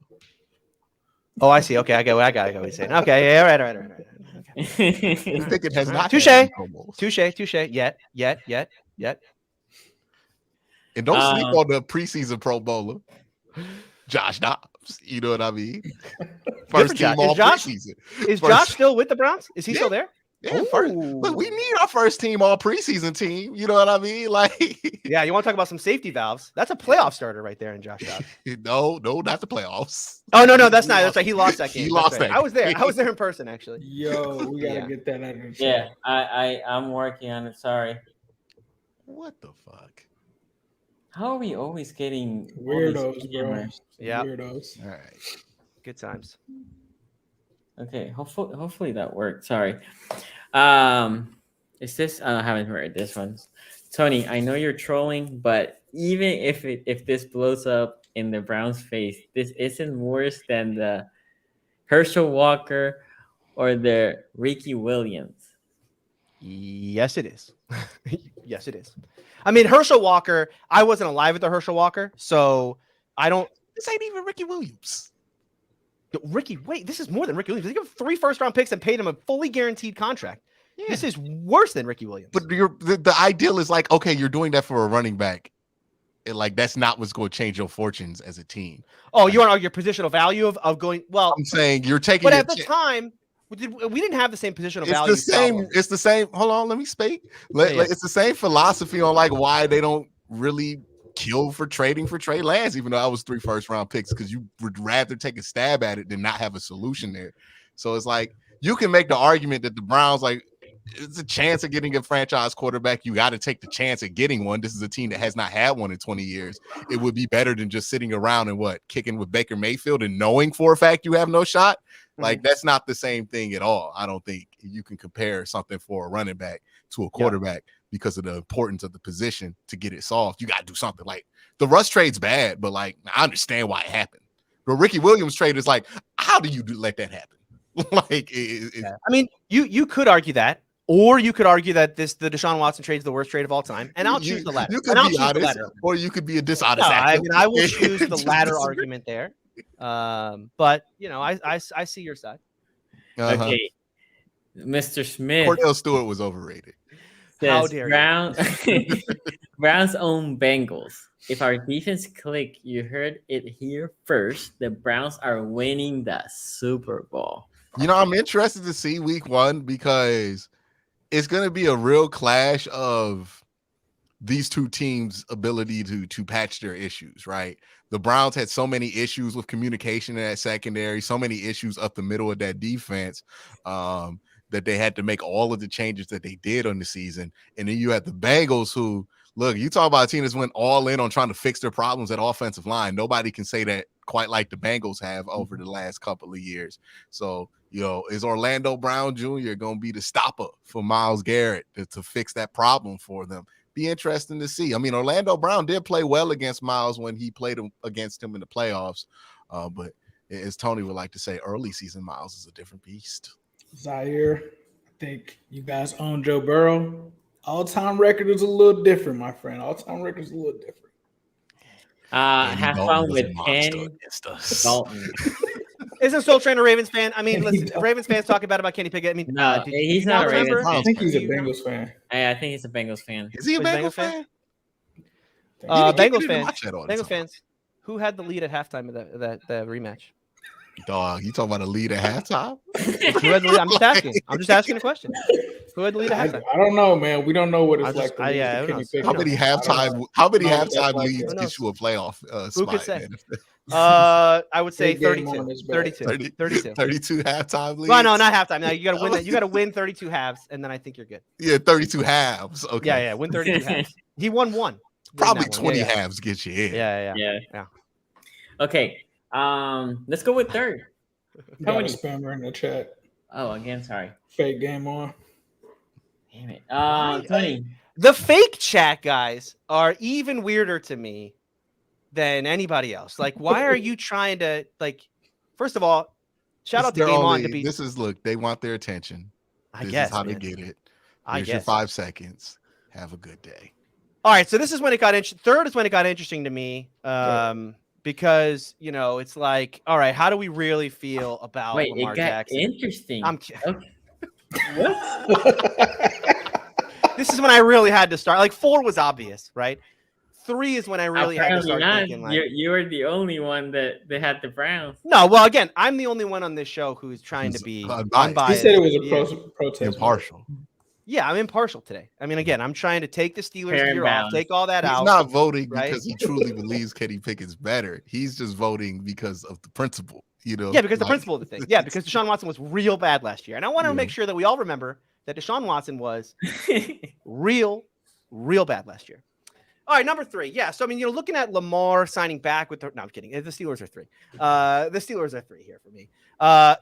Oh, I see. Okay, I got what he's saying. Okay, yeah, all right. Okay. Pickett has not. Touche. Yet. And don't sleep on the preseason Pro Bowler, Josh Dobbs. You know what I mean? First team all preseason. Is Josh still with the Browns? Is he still there? Yeah, look, we need our first team all preseason team. You know what I mean? Yeah, you want to talk about some safety valves? That's a playoff starter right there in Josh Dobbs. No, not the playoffs. Oh no, that's not. That's right. He lost that game. He lost that. I was there. I was there in person actually. Yo, we gotta get that out of the Yeah, I'm working on it. Sorry. What the fuck? How are we always getting weirdos, bro? Yeah, weirdos. All right, good times. Okay, hopefully that worked. Sorry. Is this? I haven't heard this one. Tony, I know you're trolling, but even if this blows up in the Browns' face, this isn't worse than the Herschel Walker or the Ricky Williams. Yes, it is. Yes, it is. I mean, Herschel Walker. I wasn't alive with the Herschel Walker, so I don't. This ain't even Ricky Williams. Wait, this is more than Ricky Williams. They gave 3 first-round picks and paid him a fully guaranteed contract. Yeah. This is worse than Ricky Williams. But the ideal is like, okay, you're doing that for a running back. And that's not what's going to change your fortunes as a team. Oh, you want to argue your positional value of going? Well, I'm saying you're taking. But at the time, we didn't have the same positional value. It's the same. Hold on, let me speak. It's the same philosophy on why they don't really kill for trading for Trey Lance, even though I was 3 first-round picks, because you would rather take a stab at it than not have a solution there. So it's you can make the argument that the Browns it's a chance of getting a franchise quarterback. You got to take the chance at getting one. This is a team that has not had one in 20 years. It would be better than just sitting around and kicking with Baker Mayfield and knowing for a fact you have no shot. That's not the same thing at all. I don't think you can compare something for a running back to a quarterback because of the importance of the position to get it solved. You got to do something. The Russ trade's bad, but I understand why it happened. The Ricky Williams trade is how do you let that happen? I mean, you could argue that, or you could argue that the Deshaun Watson trade is the worst trade of all time, and I'll choose the latter. You could be honest, or you could be a dishonest. I mean, I will choose the latter argument there. But I see your side. Okay, Mr. Smith. Cordell Stewart was overrated. How Says dare Browns own Bengals. If our defense click, you heard it here first. The Browns are winning the Super Bowl. You know, I'm interested to see week 1 because it's going to be a real clash of these two teams' ability to patch their issues, right? The Browns had so many issues with communication in that secondary, so many issues up the middle of that defense, that they had to make all of the changes that they did on the season. And then you had the Bengals who, look, you talk about a team that's went all in on trying to fix their problems at offensive line. Nobody can say that quite like the Bengals have over the last couple of years. So, you know, is Orlando Brown Jr. going to be the stopper for Myles Garrett to fix that problem for them? Be interesting to see. I mean, Orlando Brown did play well against Myles when he played against him in the playoffs. But as Tony would like to say, early season Myles is a different beast. Zaire, I think you guys own Joe Burrow. All-time record is a little different, my friend. All-time record is a little different. Have fun with Ken Dalton. Isn't Soul Train a Ravens fan? I mean, listen, Ravens fans talking bad about Kenny Pickett. I mean, No, he's not a Ravens fan. I think he's a Bengals fan. I think he's a Bengals fan. Is he a Bengals fan? Bengals fans. Bengals fans. Who had the lead at halftime of that rematch? Dog, you talking about a lead at halftime? Who had the lead? I'm just asking. I'm just asking a question. Who had the lead at halftime? I don't know, man. We don't know what it's like. I don't know. How many halftime leads get you a playoff Who could spot? say? I would say 32. 32 halftime leads. Well, no, not halftime. Now you got to win. You got to win 32 halves, and then I think you're good. Yeah, 32 halves. Okay. Yeah, win 32 halves. He won one. Probably 20 halves get you in. Yeah. Okay. Let's go with third. Got a spammer in the chat. Oh, again, sorry. Fake game on. Damn it. Tony. The fake chat guys are even weirder to me than anybody else. Like, why are you trying to, like, first of all, shout out to Game On to be. This is, look, they want their attention. I This guess is how man. to get it. I Here's your guess. 5 seconds. Have a good day. All right, so this is when it got interesting. Third is when it got interesting to me, because you know it's like, all right, how do we really feel about Lamar Jackson? Interesting. I'm kidding. Okay. This is when I really had to start. Like 4 was obvious, right? 3 is when I really had to start thinking. Like, you were the only one that had the Browns. No, well, again, I'm the only one on this show who's trying to be unbiased. He said it was a protest. Impartial. Yeah, I'm impartial today. I mean, again, I'm trying to take the Steelers gear off, take all that out. He's not voting right? because he truly believes Kenny Pickett's better. He's just voting because of the principle, you know? Yeah, because the principle of the thing. Yeah, because Deshaun Watson was real bad last year. And I want to make sure that we all remember that Deshaun Watson was real bad last year. All right, number 3. Yeah, so, I mean, you know, looking at Lamar signing back with no, I'm kidding. The Steelers are 3. The Steelers are 3 here for me.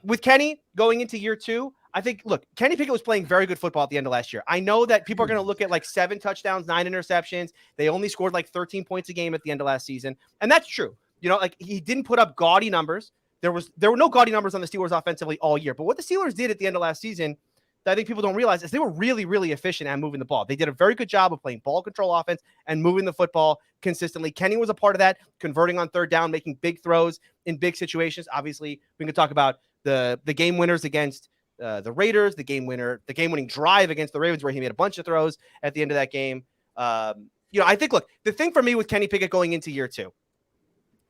With Kenny going into year 2, I think, look, Kenny Pickett was playing very good football at the end of last year. I know that people are going to look at like 7 touchdowns, 9 interceptions. They only scored like 13 points a game at the end of last season. And that's true. You know, like he didn't put up gaudy numbers. There were no gaudy numbers on the Steelers offensively all year. But what the Steelers did at the end of last season that I think people don't realize is they were really, really efficient at moving the ball. They did a very good job of playing ball control offense and moving the football consistently. Kenny was a part of that, converting on third down, making big throws in big situations. Obviously, we can talk about the game winners against the Raiders, the game-winning drive against the Ravens, where he made a bunch of throws at the end of that game. You know, I think, look, the thing for me with Kenny Pickett going into year 2,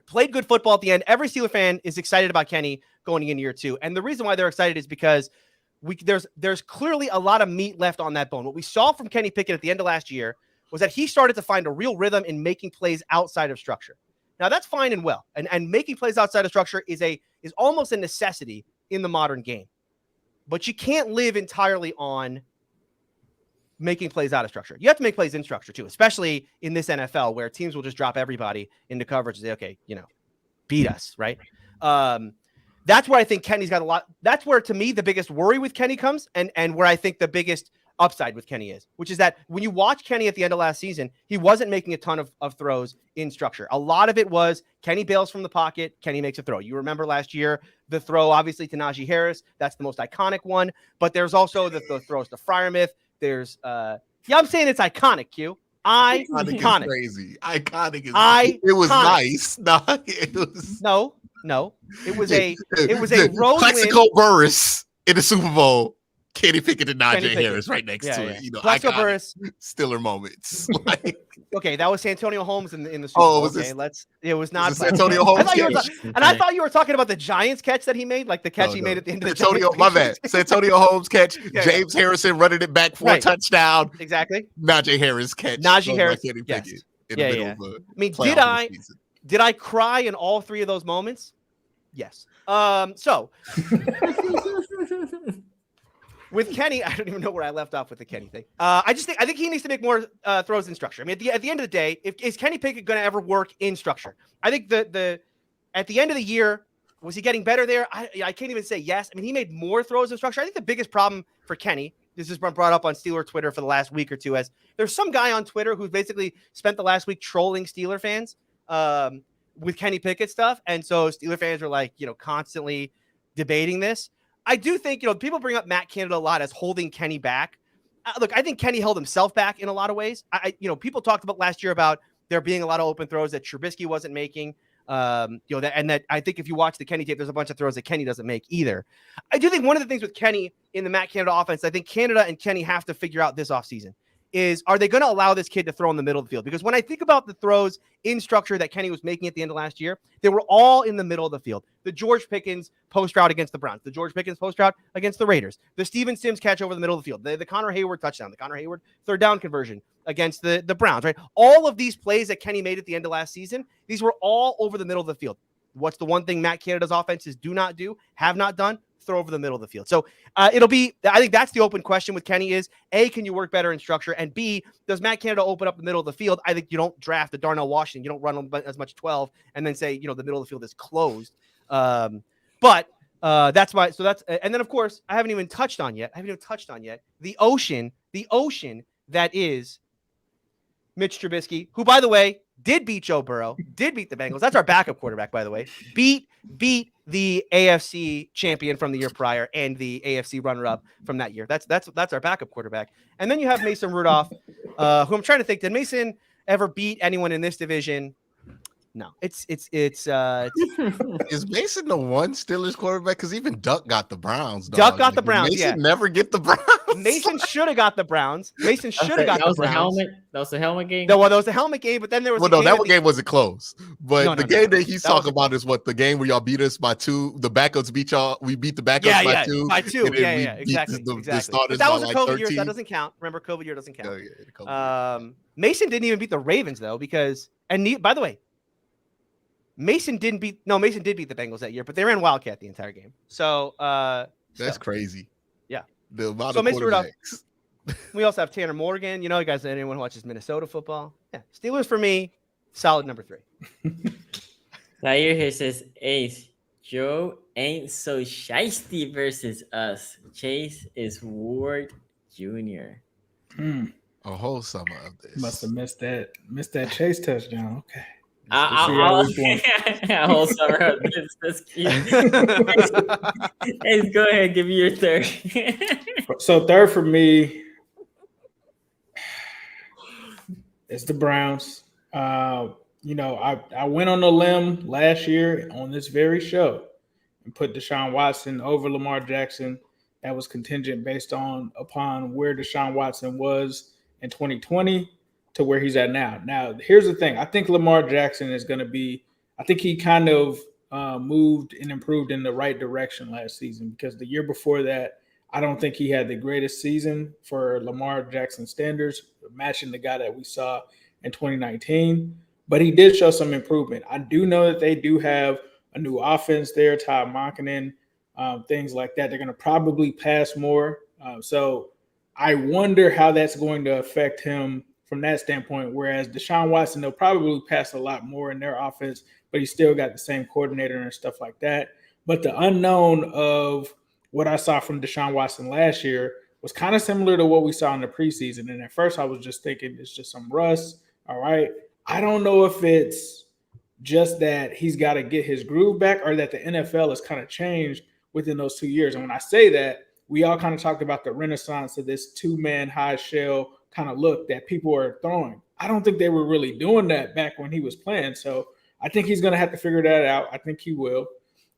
played good football at the end. Every Steeler fan is excited about Kenny going into year 2. And the reason why they're excited is because there's clearly a lot of meat left on that bone. What we saw from Kenny Pickett at the end of last year was that he started to find a real rhythm in making plays outside of structure. Now, that's fine and well. And making plays outside of structure is almost a necessity in the modern game. But you can't live entirely on making plays out of structure. You have to make plays in structure too, especially in this NFL where teams will just drop everybody into coverage and say, okay, you know, beat us, right? That's where I think Kenny's got a lot. That's where, to me, the biggest worry with Kenny comes and where I think the biggest upside with Kenny is, which is that when you watch Kenny at the end of last season, he wasn't making a ton of throws in structure. A lot of it was Kenny bails from the pocket, Kenny makes a throw. You remember last year, the throw, obviously, to Najee Harris. That's the most iconic one. But there's also the throws to Freiermuth. There's, I'm saying it's iconic, Q. Iconic. Is crazy. Iconic is iconic. It was nice. No, it was. No. It was a road Plexico win. Burris in the Super Bowl. Kenny Pickett and Najee Pickett. Harris right next to it. Plaxico iconic Burress. Stiller moments. Like, Okay, that was Santonio Holmes in the Super Bowl. was Okay, this- it was not was this Santonio Holmes catch? I thought you were talking about the Giants catch that he made, like the catch he made at the end of the Santonio, Giants. my bad. Santonio Holmes catch. Yeah. James Harrison running it back for a touchdown. Exactly. Najee Harris catch. Najee Harris. Kenny Yes. Pickett in the middle of a I mean, playoff of the season. did I cry in all three of those moments? Yes. So with Kenny, I don't even know where I left off with the Kenny thing. I think he needs to make more throws in structure. I mean, at the end of the day, is Kenny Pickett going to ever work in structure? I think the at the end of the year, was he getting better there? I can't even say yes. I mean, he made more throws in structure. I think the biggest problem for Kenny, this has been brought up on Steeler Twitter for the last week or two, as there's some guy on Twitter who's basically spent the last week trolling Steeler fans with Kenny Pickett stuff. And so Steeler fans are like, constantly debating this. I do think, people bring up Matt Canada a lot as holding Kenny back. Look, I think Kenny held himself back in a lot of ways. People talked about last year about there being a lot of open throws that Trubisky wasn't making. That I think if you watch the Kenny tape, there's a bunch of throws that Kenny doesn't make either. I do think one of the things with Kenny in the Matt Canada offense, I think Canada and Kenny have to figure out this offseason is, are they going to allow this kid to throw in the middle of the field? Because when I think about the throws in structure that Kenny was making at the end of last year, they were all in the middle of the field. The George Pickens post route against the Browns, the George Pickens post route against the Raiders, the Steven Sims catch over the middle of the field, the Connor Hayward touchdown, the Connor Hayward third down conversion against the Browns, right? All of these plays that Kenny made at the end of last season, these were all over the middle of the field. What's the one thing Matt Canada's offenses do not do, have not done? Throw over the middle of the field. So I think that's the open question with Kenny is, A, can you work better in structure? And B, does Matt Canada open up the middle of the field? I think you don't draft a Darnell Washington. You don't run as much 12 and then say, the middle of the field is closed. But that's why. So that's, and then of course, I haven't even touched on yet the ocean that is Mitch Trubisky, who, by the way, did beat Joe Burrow, did beat the Bengals. That's our backup quarterback, by the way. Beat the AFC champion from the year prior and the AFC runner-up from that year. That's our backup quarterback. And then you have Mason Rudolph, who I'm trying to think, did Mason ever beat anyone in this division? No, it's is Mason the one Steelers quarterback? Because even Duck got the Browns. Dog. Duck got the Browns. Mason never get the Browns. Mason should have got the Browns. Mason should have got the Browns. That was the helmet game. No, that was the helmet game. But then there was that game wasn't close. But the game that he's talking about is what the game where y'all beat us by 2. The backups beat y'all. We beat the backups by 2. By 2. Yeah, exactly. The starters that was by a COVID 13. year, so that doesn't count. Remember, COVID year doesn't count. Yeah, Mason didn't even beat the Ravens though, by the way, Mason did beat the Bengals that year, but they ran Wildcat the entire game. So that's crazy. Yeah. The amount of quarterbacks. We also have Tanner Morgan. You guys, anyone who watches Minnesota football. Yeah. Steelers for me, solid number 3. Zaire here says, Ace, Joe ain't so shiesty versus us. Chase is Ward Jr. A whole summer of this. Must have missed that Chase touchdown. Okay. I'll whole summer of this. That's cute. Ace, go ahead, give me your third. So third for me is the Browns. I went on a limb last year on this very show and put Deshaun Watson over Lamar Jackson. That was contingent based upon where Deshaun Watson was in 2020 to where he's at now. Now, here's the thing. I think Lamar Jackson is going to be – I think he kind of moved and improved in the right direction last season, because the year before that, I don't think he had the greatest season for Lamar Jackson standards, matching the guy that we saw in 2019. But he did show some improvement. I do know that they do have a new offense there, Todd Monken, things like that. They're going to probably pass more. So I wonder how that's going to affect him from that standpoint, whereas Deshaun Watson, they'll probably pass a lot more in their offense, but he's still got the same coordinator and stuff like that. But the unknown of what I saw from Deshaun Watson last year was kind of similar to what we saw in the preseason. And at first I was just thinking it's just some rust. All right. I don't know if it's just that he's got to get his groove back or that the NFL has kind of changed within those 2 years. And when I say that, we all kind of talked about the renaissance of this 2-man high shell kind of look that people are throwing. I don't think they were really doing that back when he was playing. So I think he's going to have to figure that out. I think he will.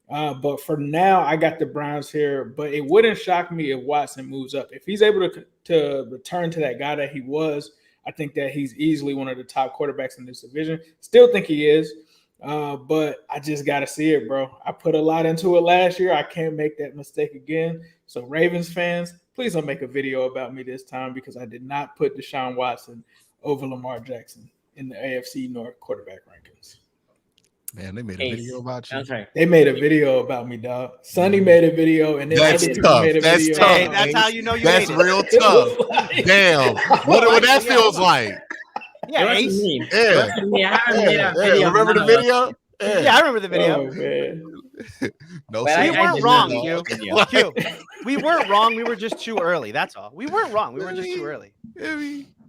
But for now, I got the Browns here. But it wouldn't shock me if Watson moves up. If he's able to return to that guy that he was, I think that he's easily one of the top quarterbacks in this division. Still think he is. But I just got to see it, bro. I put a lot into it last year. I can't make that mistake again. So Ravens fans, please don't make a video about me this time because I did not put Deshaun Watson over Lamar Jackson in the AFC North quarterback rankings. Man, they made a video about you. That's right. They made a video about me, dog. Sonny made a video, and then That's other people tough. made a That's video. tough. Hey, that's how you know you That's made it. real tough. Damn. What that feels like. Yeah, It Ace. wasn't me. Yeah. It wasn't me. I haven't made a video. Remember the video? Yeah, I remember the video. Oh, man. No, But sir. We I weren't did wrong, not know. Q. Q. We weren't wrong. We were just too early. That's all. We weren't wrong. We were just too early.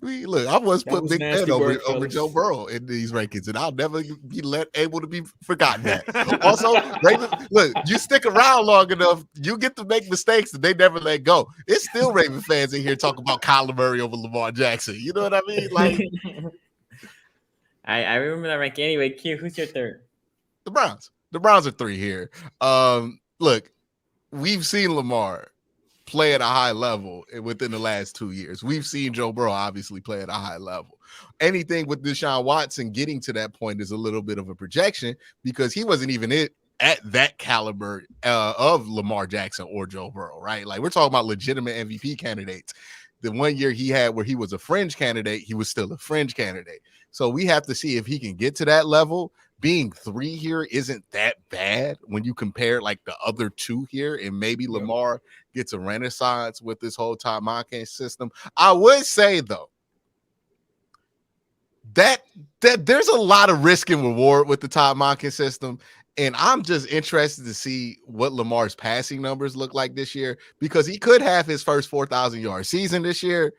Look, I was That putting was Big nasty Ben over work, fellas. Joe Burrow in these rankings, and I'll never be able to be forgotten that. Also, Raven, look, you stick around long enough, you get to make mistakes that they never let go. It's still Raven fans in here talking about Kyler Murray over Lamar Jackson. You know what I mean? Like I remember that ranking. Anyway, Q, who's your third? the Browns. The Browns are 3 here. Look, we've seen Lamar play at a high level within the last 2 years. We've seen Joe Burrow obviously play at a high level. Anything with Deshaun Watson getting to that point is a little bit of a projection because he wasn't even at that caliber of Lamar Jackson or Joe Burrow, right? Like we're talking about legitimate MVP candidates. The 1 year he had where he was a fringe candidate, he was still a fringe candidate. So we have to see if he can get to that level. Being 3 here isn't that bad when you compare like the other 2 here, and maybe Lamar gets a renaissance with this whole Todd Monken system. I would say though that there's a lot of risk and reward with the Todd Monken system, and I'm just interested to see what Lamar's passing numbers look like this year because he could have his first 4,000-yard season this year.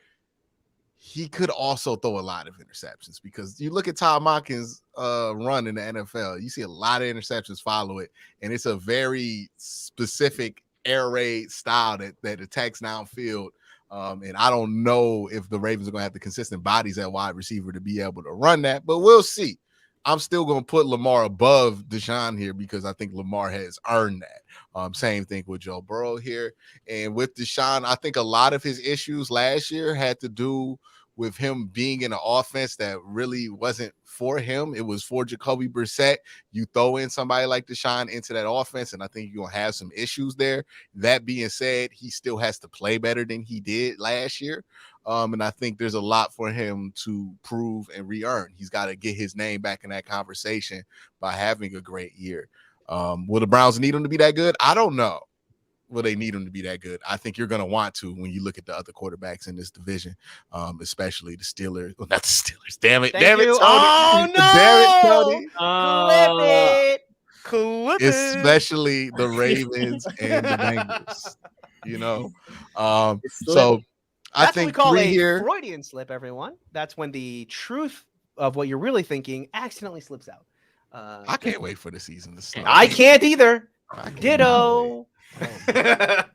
He could also throw a lot of interceptions because you look at Todd Monken's run in the NFL, you see a lot of interceptions follow it, and it's a very specific air raid style that attacks downfield. And I don't know if the Ravens are going to have the consistent bodies at wide receiver to be able to run that, but we'll see. I'm still going to put Lamar above Deshaun here because I think Lamar has earned that. Same thing with Joe Burrow here. And with Deshaun, I think a lot of his issues last year had to do with him being in an offense that really wasn't for him. It was for Jacoby Brissett. You throw in somebody like Deshaun into that offense, and I think you're going to have some issues there. That being said, he still has to play better than he did last year. And I think there's a lot for him to prove and re-earn. He's got to get his name back in that conversation by having a great year. Will the Browns need him to be that good? I don't know. Will they need him to be that good? I think you're going to want to when you look at the other quarterbacks in this division, especially the Steelers. Well, not the Steelers. Damn it. Tony. Oh, no. Damn it, Tony. Clip it. Especially the Ravens and the Bengals. You know? So I think what we call 3 a here. Freudian slip, everyone. That's when the truth of what you're really thinking accidentally slips out. I can't wait for the season to start. I can't either. I cannot Ditto.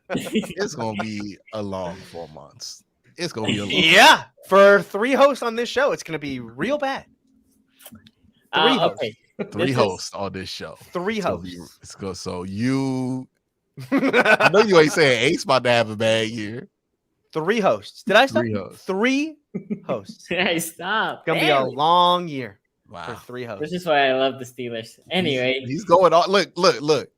It's gonna be a long 4 months. It's gonna be a long. Yeah, for 3 hosts on this show, it's gonna be real bad. 3 hosts. Okay. 3 hosts on this show. 3 So hosts. Let's go. So you, I know you ain't saying Ace about to have a bad year. 3 hosts. Did I stop? 3 hosts. 3 hosts. Hey, stop. Gonna be a long year for Wow. 3 hosts. This is why I love the Steelers. Anyway, he's going all. Look.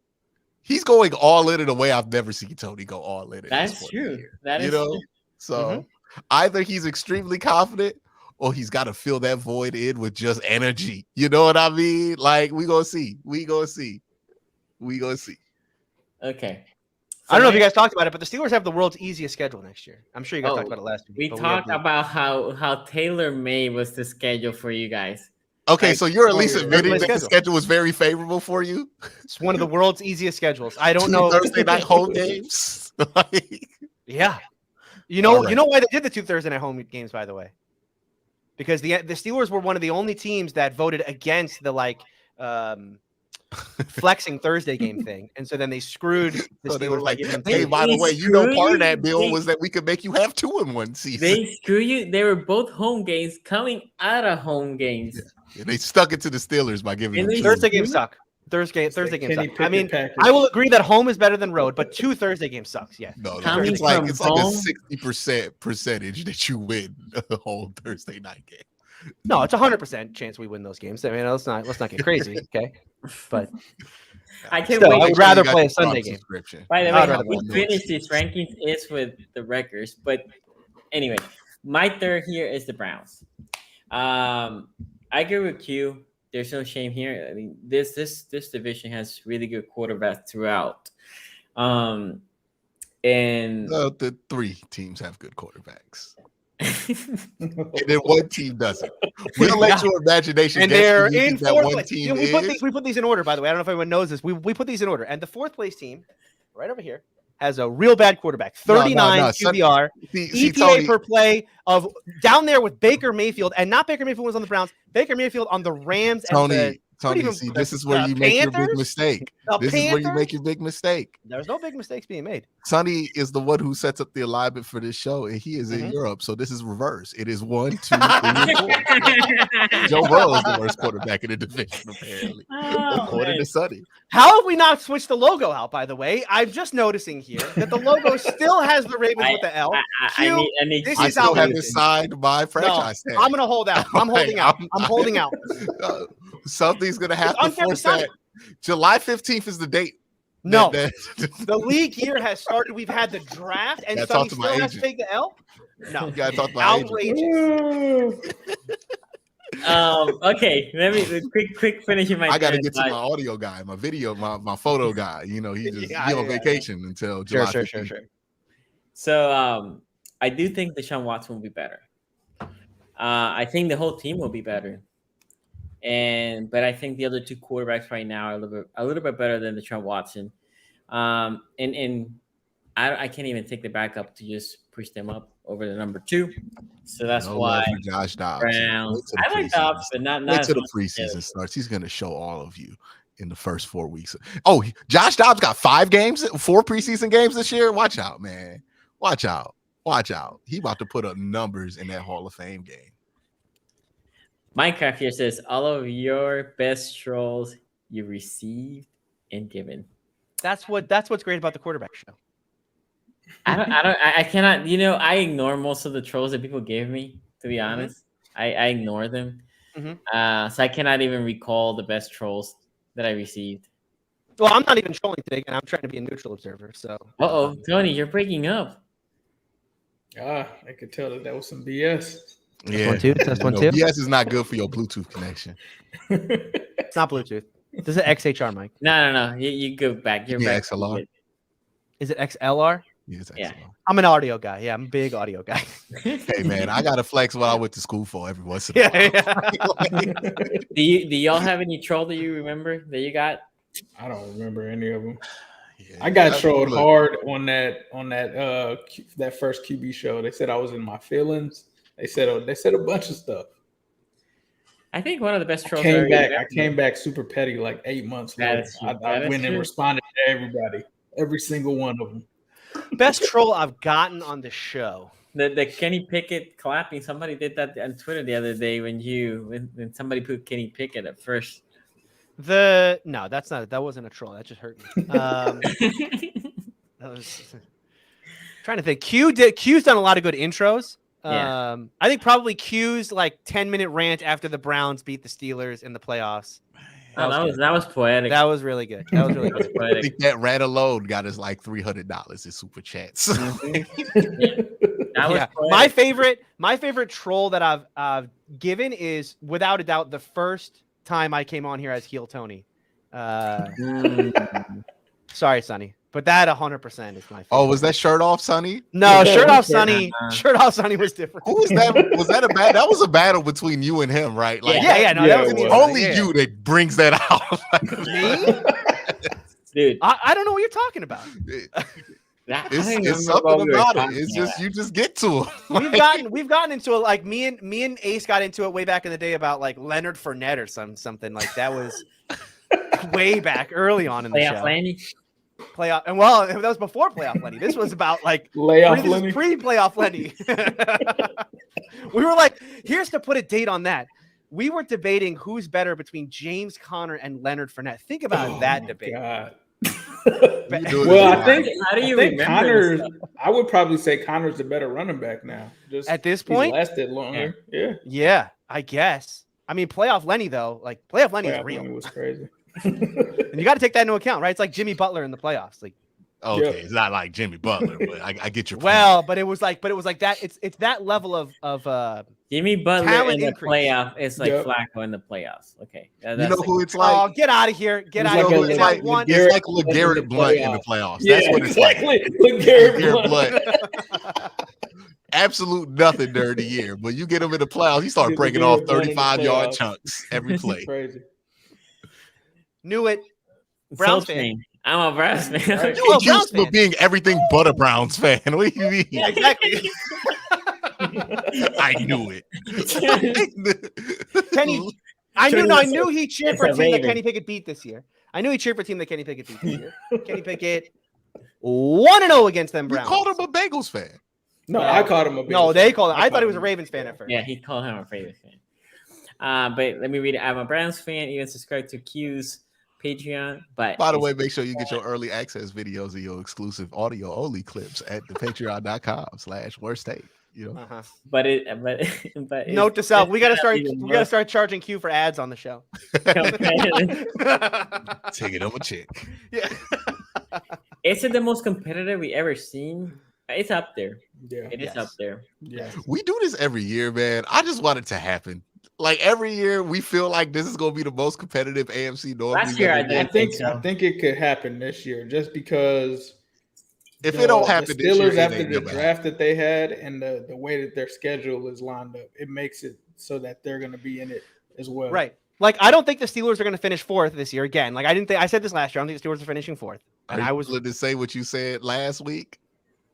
He's going all in a way I've never seen Tony go all in. that's true. That is True. true. So either he's extremely confident or he's got to fill that void in with just energy. You know what I mean? Like we gonna see. Okay. I don't know if you guys talked about it, but the Steelers have the world's easiest schedule next year. I'm sure you guys talked about it last week. We but talked have about how tailor-made was the schedule for you guys. Okay, Like, so you're at least your admitting play that the schedule. schedule was very favorable for you. It's one of the world's easiest schedules. I don't 2 know. Thursday night home games. Like, Yeah. You know All right. why they did the 2 Thursday night home games, by the way? Because the Steelers were one of the only teams that voted against the flexing Thursday game thing. And so then they screwed the so they were Steelers by like, giving them hey, 3. by the They way, you know, screw part of you. that bill They- was that we could make you have 2 in one season. They screw you. They were both home games coming out of home games. Yeah, they stuck it to the Steelers by giving And them they 2. Thursday games suck. Thursday games Kenny suck. I mean, Pickett I will agree that home is better than road, but 2 Thursday games sucks. Yeah. No, Coming it's like from a home? 60% percentage that you win a whole Thursday night game. No, it's 100% chance we win those games. I mean, let's not get crazy, okay? But I can't still, wait. I would rather play a Sunday game. By the I'd way, rather how we play finish these rankings is with the records. But anyway, my third here is the Browns. I agree with Q. There's no shame here. I mean, this division has really good quarterbacks throughout. And The 3 teams have good quarterbacks. And then one team doesn't. We'll let your imagination And guess they're who you in think that fourth one place. team We put these in order, by the way. I don't know if everyone knows this. We put these in order. And the 4th place team, right over here, has a real bad quarterback. 39 QBR, EPA Tony, per play of down there with Baker Mayfield. And not Baker Mayfield was on the Browns. Baker Mayfield on the Rams. Tony, see, this is where you make your big mistake. This is where you make your big mistake. There's no big mistakes being made. Sonny is the one who sets up the alignment for this show, and he is in Europe. So this is reverse. It is 1, 2, 3, 4. Joe Burrow is the worst quarterback in the division, apparently, according to Sonny. How have we not switched the logo out, by the way? I'm just noticing here that the logo still has the Ravens with the L. I still haven't signed my franchise tag. I'm going to hold out. I'm holding out. I'm holding out. Something's going to have to force that. July 15th is the date. No, the league year has started. We've had the draft, and Sonny still has to take the L. No, you gotta talk about outrageous. Okay, let me quick finishing my. I got to get to my audio guy, my video, my photo guy. You know, he's on vacation until July 15th. Sure. So I do think Deshaun Watson will be better. I think the whole team will be better. But I think the other 2 quarterbacks right now are a little bit better than Deshaun Watson. And I can't even take the backup to just push them up over the number 2. So that's why Josh Dobbs. Browns. I like Dobbs, but not until the preseason starts. He's going to show all of you in the first 4 weeks. Oh, Josh Dobbs got 4 preseason games this year. Watch out, man. Watch out. He about to put up numbers in that Hall of Fame game. Minecraft here says all of your best trolls you received and given. That's what's great about the quarterback show. I cannot. You know, I ignore most of the trolls that people gave me. To be honest, I ignore them. So I cannot even recall the best trolls that I received. Well, I'm not even trolling today, and I'm trying to be a neutral observer. So, Tony, you're breaking up. I could tell that was some BS. Yeah, test 1 2. BS is not good for your Bluetooth connection. It's not Bluetooth. This is an XHR mic. No. You go back. You're back. XLR. Is it XLR? Yeah, it's XLR. Yeah. I'm an audio guy. Yeah, I'm a big audio guy. Hey man, I gotta flex what I went to school for every once in a while. Do y'all have any troll that you remember that you got? I don't remember any of them. Yeah, I got trolled hard on that first QB show. They said I was in my feelings. They said a bunch of stuff. I think one of the best trolls. I came back super petty like 8 months later. I went and responded to everybody, every single one of them. Best troll I've gotten on the show. The Kenny Pickett clapping. Somebody did that on Twitter the other day when somebody put Kenny Pickett at first. That wasn't a troll. That just hurt me. That was trying to think. Q's done a lot of good intros. Yeah. I think probably Q's like 10-minute rant after the Browns beat the Steelers in the playoffs. That was poetic. That was really good. That was really good. I think that rant alone got us like $300 in super chats. My favorite troll that I've given is without a doubt the first time I came on here as heel Tony. Sorry, Sonny. But that 100% is my favorite. Oh, was that shirt off, Sonny? No, shirt off, Sonny. Shirt off, Sonny was different. Who was that? Was that a battle? That was a battle between you and him, right? Like, that was only you that brings that out. Me? Dude, I don't know what you're talking about. It's something about it. It's just you just get to it. We've gotten into it. Like me and Ace got into it way back in the day about like Leonard Fournette or something like that was way back early on in the show. Playoff, and well, that was before playoff Lenny. This was about like pre-playoff Lenny. We were like, here's to put a date on that. we were debating who's better between James Conner and Leonard Fournette. Think about that debate. God. Well, I think How do you think remember Connor's. this I would probably say Connor's the better running back now. Just At this he's point? lasted longer. Yeah, Yeah, I guess. I mean, playoff Lenny though, like playoff Lenny is Playoff real, Lenny was crazy. and you got to take that into account, right? It's like Jimmy Butler in the playoffs, like. Okay, it's not like Jimmy Butler, but I get your point. Well, but it was like that. It's that level of Jimmy Butler talent in the increase. playoff. It's like Yep. Flacco in the playoffs. Okay, You know who it's like? Oh, get out of here! Get It's out of like here! a And It's that like one, it's like LeGarrette Blunt in the playoffs. That's what it's like. LeGarrette LeGarrette Blunt. Blunt. Absolute nothing during the year, but you get him in the playoffs, he started Get breaking LeGarrette off Blunt in the 35-yard playoffs. chunks every play. Crazy. knew it. Browns Soul fan. Train. I'm a Browns fan. Right. You Oh, accused Browns him of fan. being everything but a Browns fan. What do you mean? Yeah, exactly. I knew it. Kenny, I knew he cheered for a It's a team that Raven. Kenny Pickett beat this year. I knew he cheered for a team that Kenny Pickett beat this year. Kenny Pickett 1-0 against them You Browns. called him a Bengals fan. No, I called him a. No, Bengals they fan. called him. I thought he called was a him Ravens fan at first. Yeah, he called him a favorite fan. But let me read it. I'm a Browns fan. Even subscribe to Q's Patreon. But By the way, make sure you get your early access videos and your exclusive audio only clips at the patreon.com/worst take. You know, Uh-huh. but Note to self: we gotta start. even We gotta more start charging Q for ads on the show. competitive. taking them a chick. Yeah. Is it the most competitive we ever seen? It's up there. Yeah. It is Yes. up there. Yeah. We do this every year, man. I just want it to happen. Like every year, we feel like this is going to be the most competitive AFC North. Last we've year, ever I been. did. I think so. I think it could happen this year, just because If it don't happen the this year, Steelers it after ain't the gonna draft that they had and the way that their schedule is lined up, it makes it so that they're going to be in it as well. Right. Like I don't think the Steelers are going to finish fourth this year again. Like I didn't think I said this last year. I don't think the Steelers are finishing fourth. And Are I you was. willing to say what you said last week?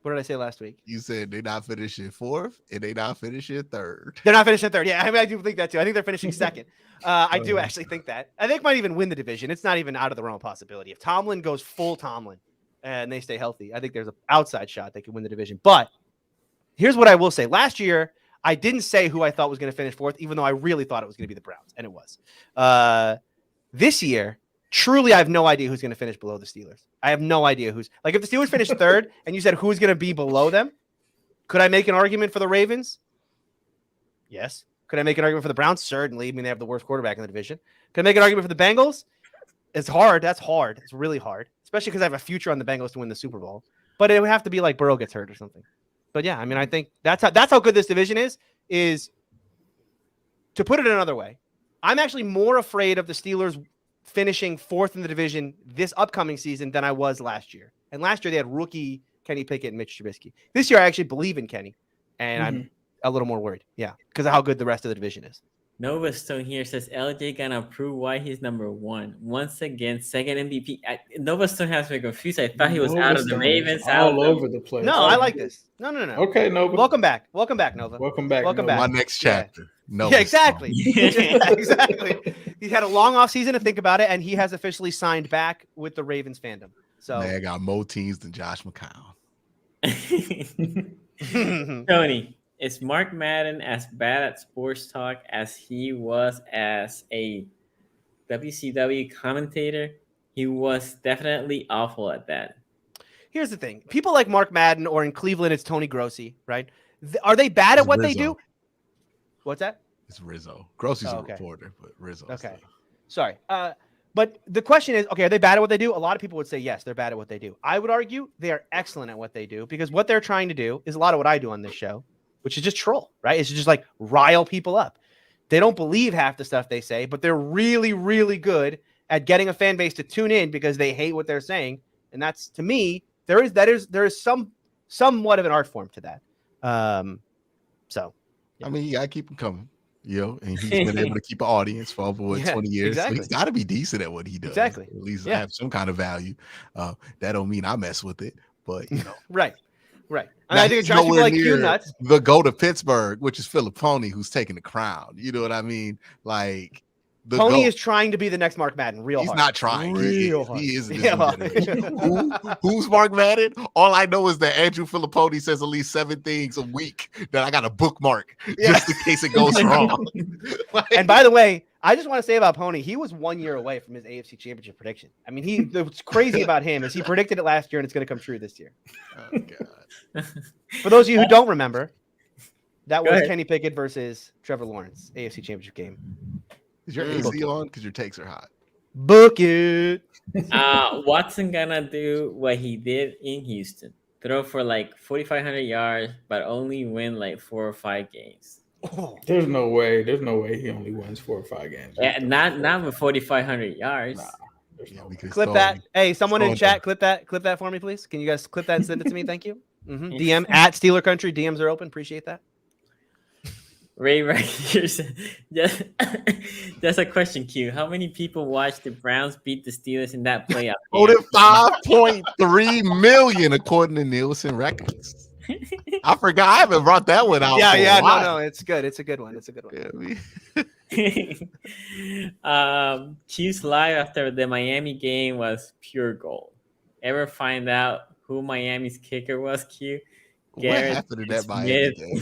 What did I say last week? You said they're not finishing fourth and they not finishing third. They're not finishing third. Yeah, I mean, I do think that too. I think they're finishing second. I do actually think that. I think might even win the division. It's not even out of the realm of possibility. If Tomlin goes full Tomlin and they stay healthy, I think there's an outside shot they could win the division. But here's what I will say. Last year, I didn't say who I thought was going to finish fourth, even though I really thought it was going to be the Browns, and it was. This year, truly, I have no idea who's going to finish below the Steelers. I have no idea who's like if the Steelers finish third and you said who's going to be below them, could I make an argument for the Ravens? Yes. Could I make an argument for the Browns? Certainly. I mean, they have the worst quarterback in the division. Could I make an argument for the Bengals? It's hard. That's hard. It's really hard, especially because I have a future on the Bengals to win the Super Bowl. But it would have to be like Burrow gets hurt or something. But yeah, I mean, I think that's how good this division is to put it another way. I'm actually more afraid of the Steelers finishing fourth in the division this upcoming season than I was last year. And last year they had rookie Kenny Pickett and Mitch Trubisky. This year I actually believe in Kenny, and I'm a little more worried. Yeah, because of how good the rest of the division is. Nova Stone here says LJ gonna prove why he's number one once again, second MVP. Nova Stone has me confused. I thought he was out of the Ravens, all over the place. No, I like this. No. Okay, Nova. Welcome back, Nova. Welcome back. Welcome Nova. My back. next chapter. No, Yeah, exactly. Exactly. He had a long off season to think about it, and he has officially signed back with the Ravens fandom. So Man, I got more teams than Josh McCown. Tony, is Mark Madden as bad at sports talk as he was as a WCW commentator? He was definitely awful at that. here's the thing: people like Mark Madden, or in Cleveland, it's Tony Grossi, right? Are they bad at what they do? What's that? It's Rizzo. Grossi's Oh, a okay. reporter, but Rizzo. Okay. Sorry. But the question is, okay, are they bad at what they do? A lot of people would say, yes, they're bad at what they do. I would argue they are excellent at what they do, because what they're trying to do is a lot of what I do on this show, which is just troll, right? It's just like rile people up. They don't believe half the stuff they say, but they're really, really good at getting a fan base to tune in because they hate what they're saying. And that's, to me, there is somewhat of an art form to that. So I mean, you gotta keep him coming, and he's been able to keep an audience for over 20 years. Exactly. So he's got to be decent at what he does. Exactly. At least Yeah. have some kind of value. That don't mean I mess with it, but right. And Now, I think it he's drives people nowhere like Q near nuts. the go to Pittsburgh, which is Filipponi, who's taking the crown. You know what I mean? Like, Pony is trying to be the next Mark Madden. He's hard. Not trying. Real hard. He is. Who's Mark Madden? All I know is that Andrew Filipponi says at least 7 things a week that I got a bookmark just in case it goes wrong. And by the way, I just want to say about Pony, he was 1 year away from his AFC Championship prediction. I mean, what's crazy about him is he predicted it last year, and it's going to come true this year. Oh God! For those of you who don't remember, that was Kenny Pickett versus Trevor Lawrence AFC Championship game. Is your AC on? Because your takes are hot. Book it. Watson gonna do what he did in Houston: throw for like 4,500 yards, but only win like 4 or 5 games. Oh, there's no way he only wins 4 or 5 games. Yeah, not with 4,500 yards. Nah, clip that. Hey, someone in chat, clip that for me, please. Can you guys clip that and send it to me? Thank you. DM at Steeler Country. DMs are open. Appreciate that. Ray right here said, that's a question, Q. How many people watched the Browns beat the Steelers in that playoff? Voted 5.3 million according to Nielsen records. I forgot. I haven't brought that one out. No, it's good. It's a good one. Q's live after the Miami game was pure gold. Ever find out who Miami's kicker was, Q? What happened to that Miami game?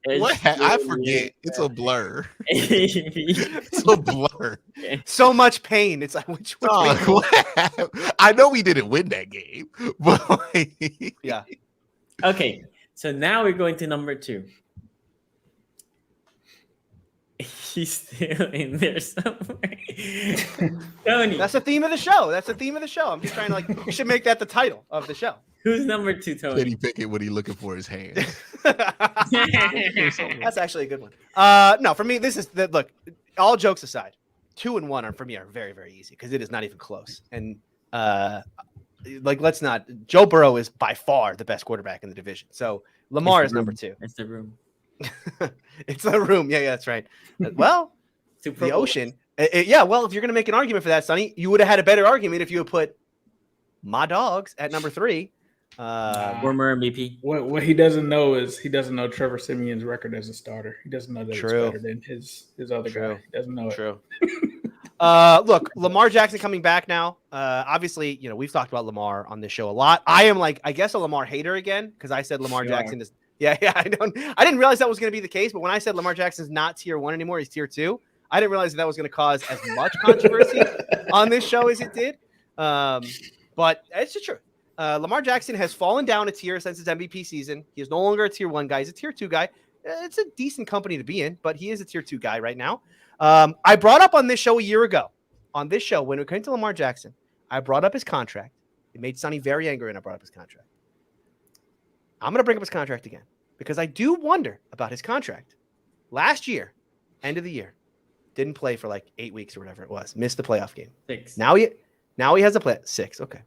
I forget. It's a blur. It's a blur. So much pain. It's like which one? I know we didn't win that game, but yeah. Okay, so now we're going to number 2. He's still in there somewhere. Tony. That's the theme of the show. I'm just trying to we should make that the title of the show. Who's number 2, Tony? Kenny Pickett, what he looking for his hand. That's actually a good one. No, for me, this is look, all jokes aside, 2 and 1 for me are very, very easy because it is not even close. And let's not. Joe Burrow is by far the best quarterback in the division. So Lamar is number 2. It's the room. It's the room. Yeah, that's right. Well, the ocean. Yeah, well, if you're going to make an argument for that, Sonny, you would have had a better argument if you had put my dogs at number 3. Former MVP. What he doesn't know is he doesn't know Trevor Simeon's record as a starter. He doesn't know that it's better than his other guy. He doesn't know it. Look, Lamar Jackson coming back now. Obviously, we've talked about Lamar on this show a lot. I am I guess a Lamar hater again because I said Lamar Jackson is. Yeah. I didn't realize that was going to be the case, but when I said Lamar Jackson's not tier 1 anymore, he's tier 2. I didn't realize that was going to cause as much controversy on this show as it did. But it's the truth. Lamar Jackson has fallen down a tier since his MVP season. He is no longer a tier 1 guy. He's a tier 2 guy. It's a decent company to be in, but he is a tier 2 guy right now. I brought up on this show a year ago. On this show, when it came to Lamar Jackson, I brought up his contract. It made Sonny very angry when I brought up his contract. I'm going to bring up his contract again because I do wonder about his contract. Last year, end of the year, didn't play for 8 weeks or whatever it was. Missed the playoff game. 6. Now he has a play 6. Okay.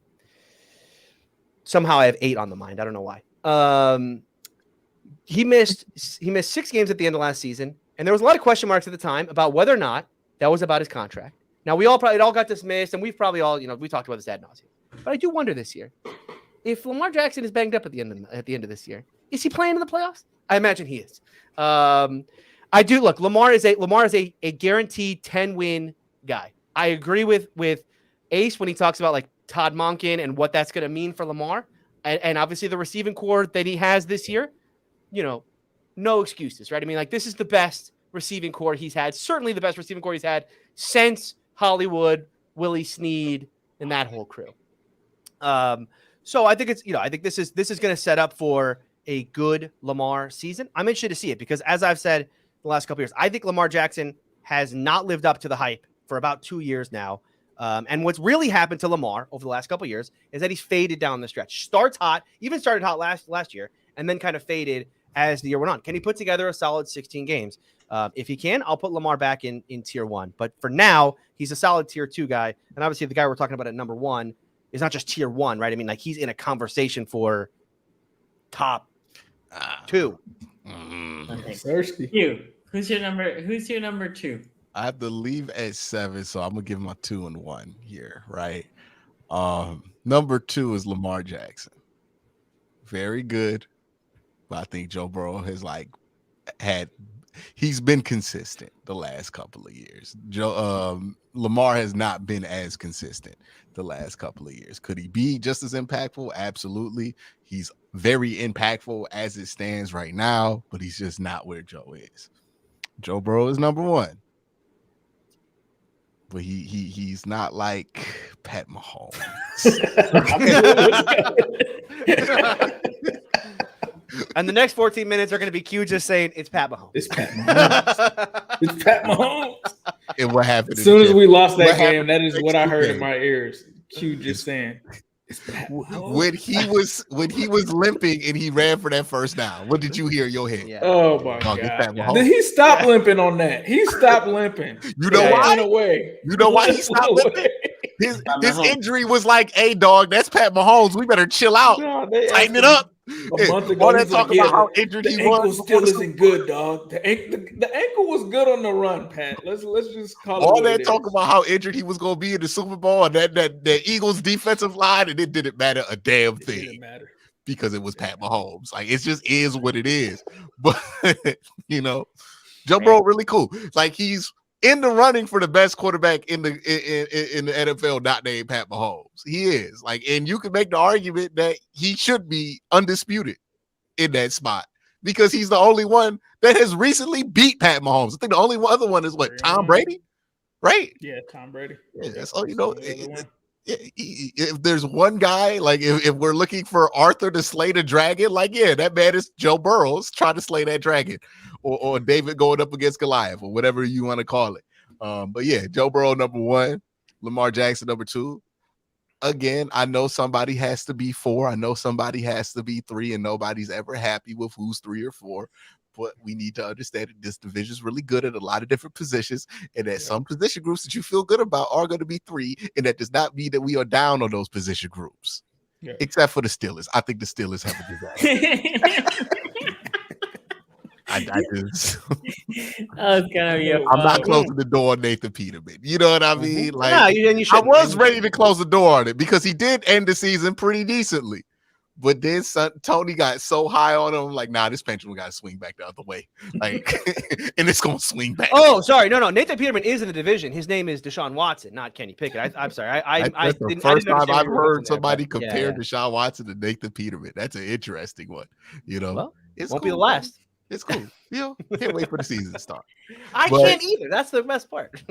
Somehow I have 8 on the mind. I don't know why. He missed 6 games at the end of last season, and there was a lot of question marks at the time about whether or not that was about his contract. Now it all got dismissed, and we've probably all we talked about this ad nauseum. But I do wonder this year if Lamar Jackson is banged up at the end of this year, is he playing in the playoffs? I imagine he is. I do look. Lamar is a guaranteed 10-win guy. I agree with Ace when he talks about Todd Monken and what that's going to mean for Lamar, and obviously the receiving core that he has this year. No excuses, right? I mean, this is the best receiving core he's had. Certainly the best receiving core he's had since Hollywood, Willie Snead, and that whole crew. So I think I think this is going to set up for a good Lamar season. I'm interested to see it because, as I've said the last couple years, I think Lamar Jackson has not lived up to the hype for about 2 years now. And what's really happened to Lamar over the last couple of years is that he's faded down the stretch. Starts hot, even started hot last year, and then kind of faded as the year went on. Can he put together a solid 16 games? If he can, I'll put Lamar back in tier 1. But for now, he's a solid tier 2 guy. And obviously the guy we're talking about at number 1 is not just tier 1, right? I mean, he's in a conversation for top 2. Okay. Thirsty. Who's your number 2? I have to leave at 7, so I'm gonna give my 2 and 1 here, right? Number 2 is Lamar Jackson. Very good, but I think Joe Burrow has had he's been consistent the last couple of years. Lamar has not been as consistent the last couple of years. Could he be just as impactful? Absolutely. He's very impactful as it stands right now, but he's just not where Joe is. Joe Burrow is number one, but he's not like Pat Mahomes. And the next 14 minutes are going to be Q just saying it's Pat Mahomes. It's Pat Mahomes. It's Pat Mahomes. And what happened? As soon as we lost that game, that is what I heard in my ears. Q just saying. When he was limping and he ran for that first down, what did you hear in your head? Yeah. Oh my God! Did he stop limping on that? He stopped limping. You know why? You know why he stopped limping? His injury was like, "Hey, dog, that's Pat Mahomes. We better chill out, tighten it up." A month ago, all that talk about how injured he was. The ankle still isn't good, dog. The ankle was good on the run, Pat. Let's just call it. All that talk about how injured he was going to be in the Super Bowl and that Eagles defensive line, and it didn't matter a damn thing. It didn't matter because it was Pat Mahomes. Like, it just is what it is. But Joe Burrow really cool. Like, he's in the running for the best quarterback in the NFL, not named Pat Mahomes. He is. Like, and you can make the argument that he should be undisputed in that spot because he's the only one that has recently beat Pat Mahomes. I think the only other one is what, Tom Brady, right? Yeah, Tom Brady. Yeah, so if there's one guy, like if we're looking for Arthur to slay the dragon, like, yeah, that man is Joe Burrow trying to slay that dragon, or David going up against Goliath, or whatever you want to call it. But yeah, Joe Burrow number one, Lamar Jackson number two. Again, I know somebody has to be 4. I know somebody has to be 3, and nobody's ever happy with who's 3 or 4. But we need to understand that this division is really good at a lot of different positions, and that some position groups that you feel good about are going to be 3, and that does not mean that we are down on those position groups, except for the Steelers. I think the Steelers have a disaster. I just, I'm not closing the door on Nathan Peterman. You know what I mean? Like, I was ready to close the door on it because he did end the season pretty decently. But then Tony got so high on him, like, nah, this pendulum got to swing back the other way. Like, and it's going to swing back. Oh, sorry. No. Nathan Peterman is in the division. His name is Deshaun Watson, not Kenny Pickett. I'm sorry. That's the first time I've heard somebody compare Deshaun Watson to Nathan Peterman. That's an interesting one. Well, it won't be the last. It's cool. Can't wait for the season to start. I can't either. That's the best part.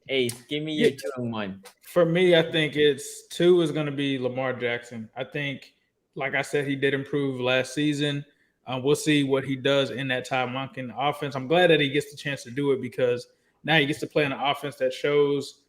Ace, give me your 2 and 1. For me, I think it's 2 is going to be Lamar Jackson. I think, like I said, he did improve last season. We'll see what he does in that Todd Monken offense. I'm glad that he gets the chance to do it because now he gets to play in an offense that shows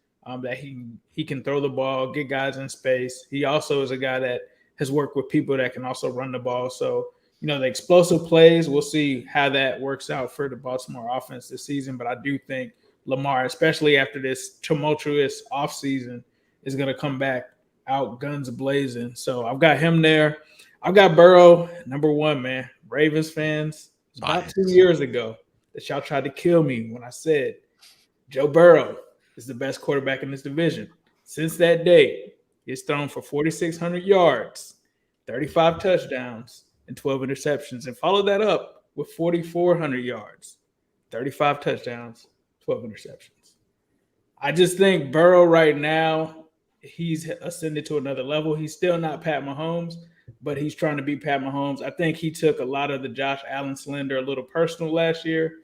that he can throw the ball, get guys in space. He also is a guy that has worked with people that can also run the ball. So, the explosive plays, we'll see how that works out for the Baltimore offense this season. But I do think Lamar, especially after this tumultuous offseason, is going to come back out guns blazing. So I've got him there. I've got Burrow, number 1, man. Ravens fans, it was about 2 years ago that y'all tried to kill me when I said Joe Burrow is the best quarterback in this division. Since that day, he's thrown for 4,600 yards, 35 touchdowns, and 12 interceptions, and followed that up with 4,400 yards, 35 touchdowns, 12 interceptions. I just think Burrow right now, he's ascended to another level. He's still not Pat Mahomes, but he's trying to be Pat Mahomes. I think he took a lot of the Josh Allen slander a little personal last year.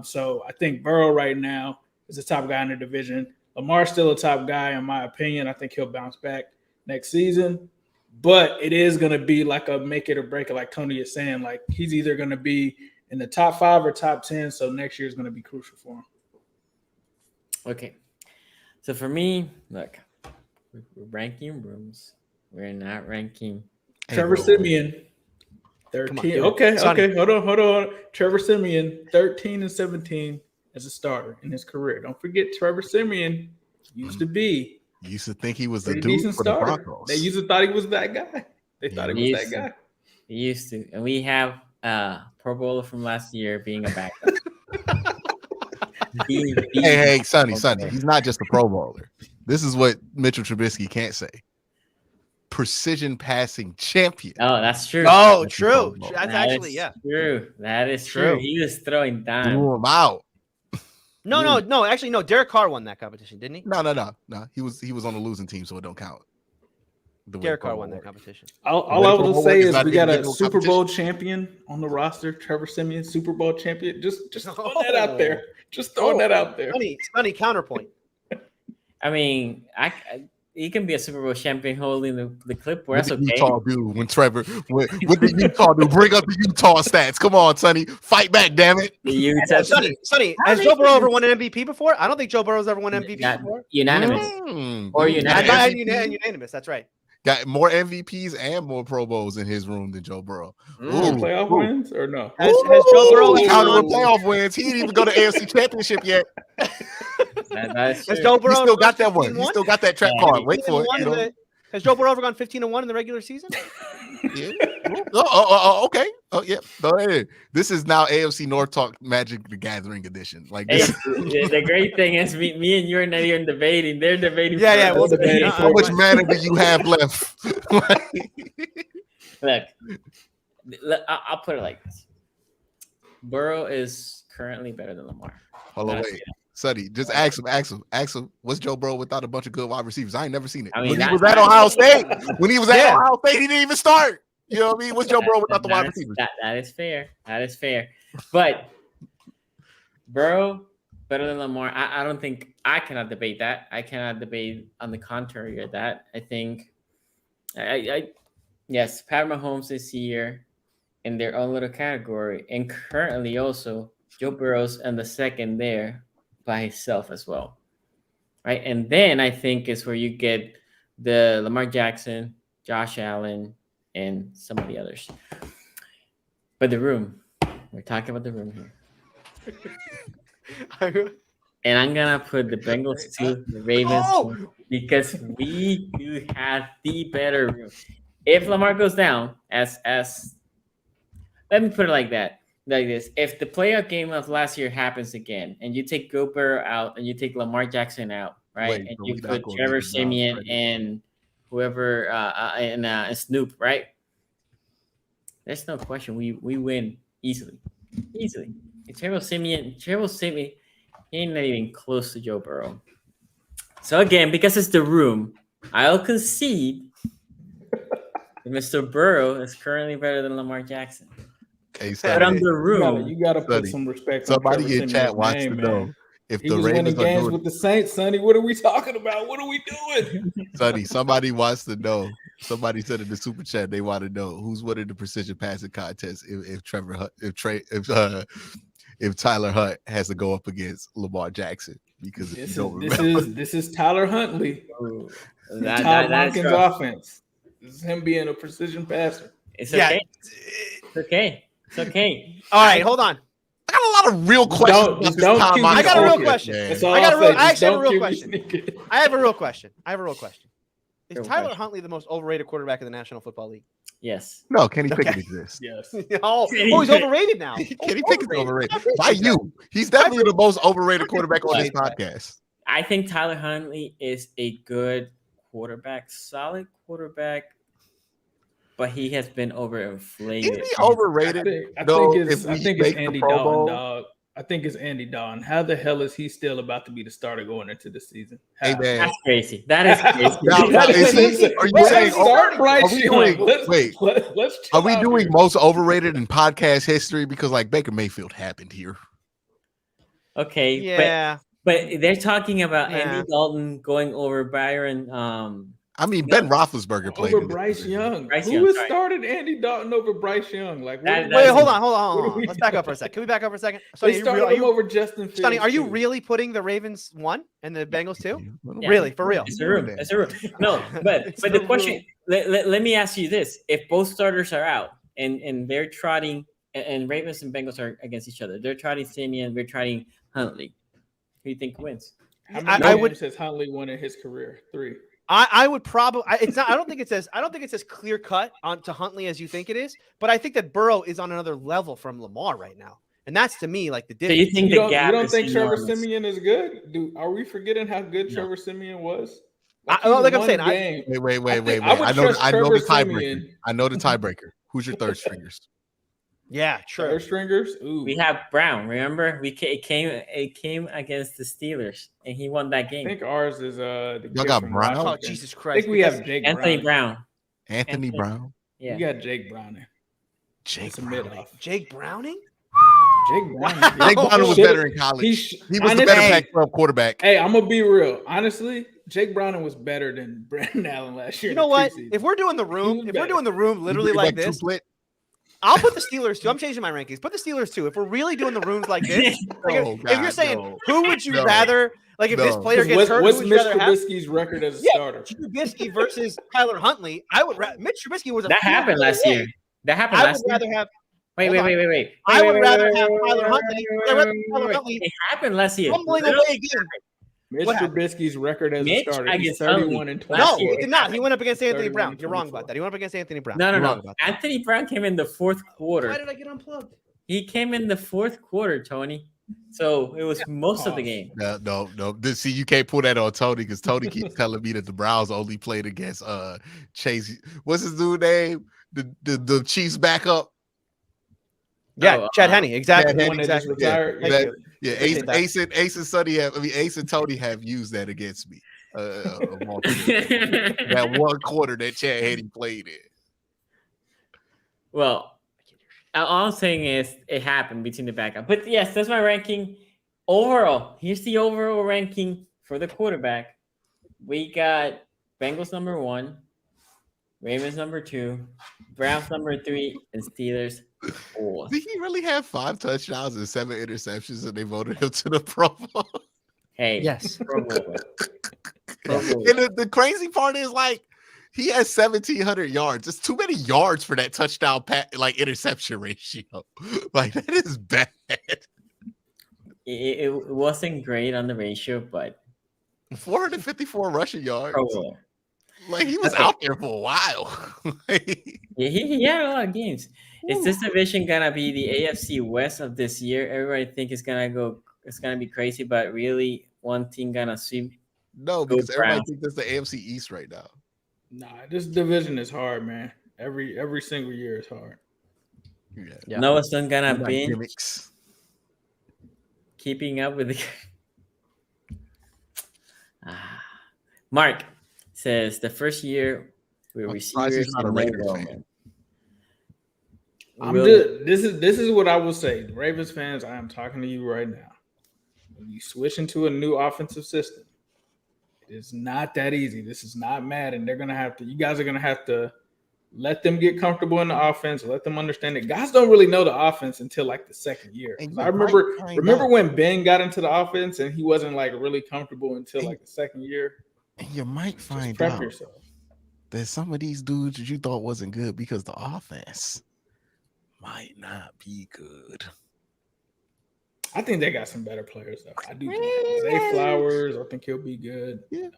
So I think Burrow right now is the top guy in the division. Lamar's still a top guy, in my opinion. I think he'll bounce back next season. But it is going to be like a make it or break it, like Tony is saying. Like, he's either going to be in the top 5 or top 10, so next year is going to be crucial for him. Okay. So for me, look, we're ranking rooms. We're not ranking. Trevor Siemian, 13. Okay. Hold on. Trevor Siemian, 13 and 17 as a starter in his career. Don't forget, Trevor Siemian used to be. You used to think he was the dude for the Broncos. They used to thought he was that guy. They thought he was that guy. He used to. And we have Pro Bowler from last year being a backup. Hey, Sonny. He's not just a Pro Bowler. This is what Mitchell Trubisky can't say. precision passing champion. Oh, that's true. Oh, That's true. the That's That actually, is yeah. true. That is true. True. He was throwing down. Blew him out. No. Actually, no. Derek Carr won that competition, didn't he? No. He was on the losing team, so it don't count. Derek Carr won that competition. All I will say is we got a individual Super Bowl champion on the roster, Trevor Siemian, Super Bowl champion. Just throwing that out there. Just throwing that out there. Funny counterpoint. I mean, he can be a Super Bowl champion holding the clipboard. What That's did okay. Utah do when Trevor? What did Utah do? Bring up the Utah stats. Come on, Sonny. Fight back, damn it. Sonny, has Joe Burrow ever won an MVP before? I don't think Joe Burrow's ever won an MVP before. Unanimous. Or I unanimous. got unanimous. That's right. Got more MVPs and more Pro Bowls in his room than Joe Burrow. Playoff wins or no? Has Joe Burrow counting playoff wins? He didn't even go to AFC Championship yet. That's Has true. Joe He Burrow still got that one. He still got that track card. Wait for it. Has Joe Burrow ever gone 15-1 in the regular season? Yeah. Okay. Oh, yeah. Go ahead. This is now AFC North Talk Magic the Gathering edition. Like Hey, this. the great thing is me and you are not even debating. They're debating. Yeah, we'll debate. debate. How much mana do you have left? Look, I'll put it like this. Burrow is currently better than Lamar. Hold on, wait. Sonny, just ask him. What's Joe Burrow without a bunch of good wide receivers? I ain't never seen it. I mean, when he that- was at Ohio State, he didn't even start. You know what I mean? What's Joe Burrow without the wide receivers? That is fair. That is fair. But Burrow better than Lamar. I don't think I cannot debate that. I cannot debate on the contrary of that. I think yes, Pat Mahomes this year in their own little category, and currently also Joe Burrow's in the second there by himself as well. Right. And then I think is where you get the Lamar Jackson, Josh Allen, and some of the others. But the room, we're talking about the room here. And I'm going to put the Bengals 2, the Ravens 2, because we do have the better room. If Lamar goes down, as let me put it like this. If the playoff game of last year happens again, and you take Joe Burrow out and you take Lamar Jackson out, right? And you put Trevor Siemian and whoever and Snoop, right? There's no question. We win easily. And Trevor Siemian, he ain't not even close to Joe Burrow. So again, because it's the room, I'll concede that Mr. Burrow is currently better than Lamar Jackson. Okay, But on the room, You gotta put some respect. Somebody on Trevor in chat Siemian's wants name, to know man. if He the was Ravens winning are games doing. with the Saints, Sonny. What are we talking about? What are we doing? Sonny, somebody wants to know. Somebody said in the super chat they want to know who's winning the precision passing contest if Tyler Hunt has to go up against Lamar Jackson, because This is Tyler Huntley. that's Hopkins' rough. offense. This is him being a precision passer. It's Yeah. okay. It's okay. It's okay. All right, hold on. I got a lot of real questions about this don't Tom keep Michael I got a real Pickett, question. man. That's all I got a I'll real- say. I Just actually have a don't real keep me question. sneaking. I have a real question. Is Real Tyler question. Huntley the most overrated quarterback in the National Football League? Yes. No, Kenny Okay. Pickett exists. Yes. Oh, he's overrated now. Kenny Pickett's overrated. By you. He's definitely the most overrated quarterback on this podcast. I think Tyler Huntley is a good quarterback, solid quarterback, but he has been overinflated. Is he overrated? I though, think if we it's make the Andy Pro Dalton, Bowl? dog. I think it's Andy Dalton. How the hell is he still about to be the starter going into the season? Hey, How? man. That's crazy. That is crazy. Now, is he- are you saying? Start Bryce are we Young. doing- Let's Are chill we out doing here. most overrated in podcast history? Because like Baker Mayfield happened here. Okay. Yeah. But they're talking about Nah. Andy Dalton going over Byron. I mean, Ben Roethlisberger played over in this Bryce position. Young? Bryce Who Young, has sorry. started Andy Dalton over Bryce Young? Like, That- Wait, hold on. What are we Let's back up for a second. Can we back up for a second? They Sonny, started him over Justin Fields. Sonny, are you too. really putting the Ravens 1 and the Bengals 2? Yeah. Really, for real? It's a room. It's a room. No, but It's the the question. Let me ask you this: if both starters are out and they're trotting, and Ravens and Bengals are against each other, they're trotting Simeon, we're trotting Huntley. Who do you think wins? How I many would- games has Huntley won in his career? 3. I would probably. It's not. I don't think it's as clear cut on to Huntley as you think it is. But I think that Burrow is on another level from Lamar right now, and that's to me like the So difference. you think You the gap don't is think Trevor enormous? Siemian is good? Are we forgetting how good No. Trevor Siemian was? Like I'm saying, Wait. I would I know trust the Trevor tiebreaker. Siemian. I know the tiebreaker. Who's your third stringers? yeah, true. Third stringers. Ooh. We have Brown. Remember, it came against the Steelers, and he won that I game. think ours is the Y'all kid got from Brown? Oh, Washington. Jesus I Christ. think we have Jake Anthony Browning. Brown. Anthony Brown. Yeah. We got Jake Browning. Jake It's a Browning. mid-off. Jake Browning? Jake Browning. Jake Browning was better in college. He was the better Pac-12 quarterback. Hey, I'm gonna be real. Honestly, Jake Browning was better than Brandon Allen last year. You know what? Preseason. If we're doing the room, literally like this, Two-split. I'll put the Steelers too. I'm changing my rankings. Put the Steelers too. If we're really doing the rooms like this, like if you're saying who would you rather, like if this player gets hurt, what's who would you Mitch rather have? Trubisky's record as a starter? Trubisky versus Tyler Huntley. I would. Mitch Trubisky was a That happened last year. That happened I last would year. rather have. Wait. I would rather have Tyler Huntley. Tyler Huntley It happened last year. fumbling away again. Mitch What happened? Trubisky's record as Mitch a starter. He's against 31 and 20. No, Last year. he did not. He went up against Anthony 31 Brown. and You're wrong 24. about that. He went up against Anthony Brown. No. You're wrong about that. Anthony Brown came in the fourth quarter. Why did I get unplugged? He came in the fourth quarter, Tony. So it was most of the game. No. See, you can't pull that on Tony because Tony keeps telling me that the Browns only played against Chase. What's his dude name? The Chiefs backup. Yeah, Chad Henne. Exactly. Chad One that just Exactly. retired. Thank you. Yeah, Appreciate that. Ace and Sonny Ace and Tony have used that against me. That one quarter that Chad Henne played in. Well, all I'm saying is it happened between the backup. But yes, that's my ranking. Overall, here's the overall ranking for the quarterback. We got Bengals number 1, Ravens number 2, Browns number 3, and Steelers 4. Did he really have 5 touchdowns and 7 interceptions and they voted him to the Pro Bowl? Hey, Yes. Pro Bowl. And the crazy part is like he has 1,700 yards. It's too many yards for that touchdown interception ratio. Like that is bad. It wasn't great on the ratio, but 454 rushing yards. Pro Bowl. Like he was out there for a while. Yeah, he had a lot of games. Is this division gonna be the AFC West of this year? Everybody think it's gonna be crazy, but really one team gonna sweep. No, because Go everybody Browns. thinks that's the AFC East right now. Nah, this division is hard, man. Every single year is hard. Yeah. Noah's son gonna Like binge gimmicks. keeping up with the. Mark says the first year with I'm surprised he's receivers not a and no Raiders Roman. I'm Will- just this is what I will say. Ravens fans, I am talking to you right now. When you switch into a new offensive system, it is not that easy. This is not Madden. You guys are gonna have to let them get comfortable in the offense, let them understand it. Guys don't really know the offense until like the second year. And I you remember might find out. when Ben got into the offense and he wasn't like really comfortable until like the second year. And you might Just find prep out yourself. that some of these dudes that you thought wasn't good because the offense might not be good. I think they got some better players though. I do. Zay Flowers, I think he'll be good. Yeah.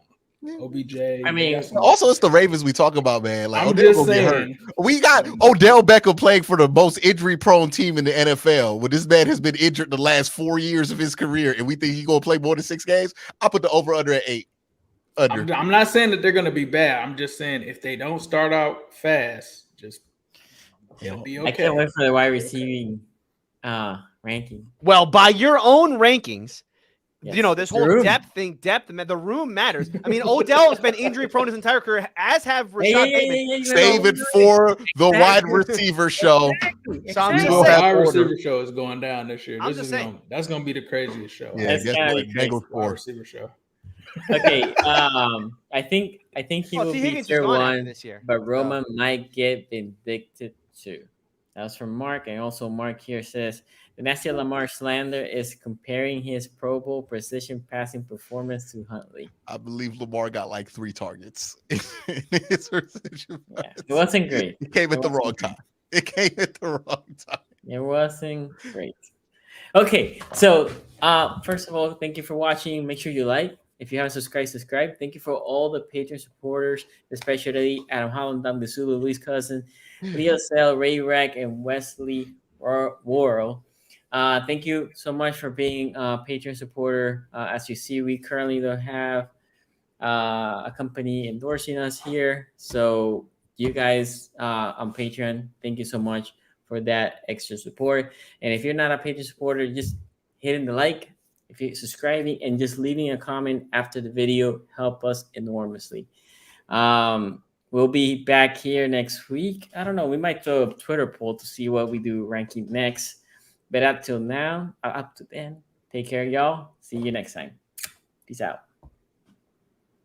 OBJ. I mean, they got some- Also, it's the Ravens we talk about, man. Like I'm Odell just gonna get hurt. saying. We got Odell Beckham playing for the most injury-prone team in the NFL. When this man has been injured the last 4 years of his career, and we think he's gonna play more than 6 games, I put the over/under at 8. Under. I'm not saying that they're going to be bad. I'm just saying if they don't start out fast, just it'll be okay. I can't wait for the wide receiving ranking. Well, by your own rankings, Yes. you know, this The whole room. the room matters. I mean, Odell has been injury prone his entire career, as have Rashad Bateman. Save it for the wide receiver show. So I'm The just We'll saying, have wide order. receiver show is going down this year. I'm just saying. That's going to be the craziest show. Yeah, That's guess gotta what? be crazy. Bengals Wide 4. receiver show. Okay, I think he Oh, will T. be Higgins is tier gone after 1, this year. but Roman might get vindicted too. That's from Mark, and also Mark here says the nasty Lamar slander is comparing his Pro Bowl precision passing performance to Huntley. I believe Lamar got like 3 targets in his precision Yeah, pass. it wasn't great. It came at the It wrong wasn't time. It came at the wrong time. It wasn't great. Okay, so first of all, thank you for watching. Make sure you like. If you haven't subscribe. Thank you for all the Patreon supporters, especially Adam Holland, Dom Gasulu, Luis Cousin, Leo Sell, Ray Rack, and Wesley Worrell. Thank you so much for being a Patreon supporter. As you see, we currently don't have a company endorsing us here. So you guys on Patreon, thank you so much for that extra support. And if you're not a Patreon supporter, just hitting the like, if you're subscribing, and just leaving a comment after the video help us enormously. We'll be back here next week. I don't know. We might throw a Twitter poll to see what we do ranking next. But up till now, up to then, take care, y'all. See you next time. Peace out.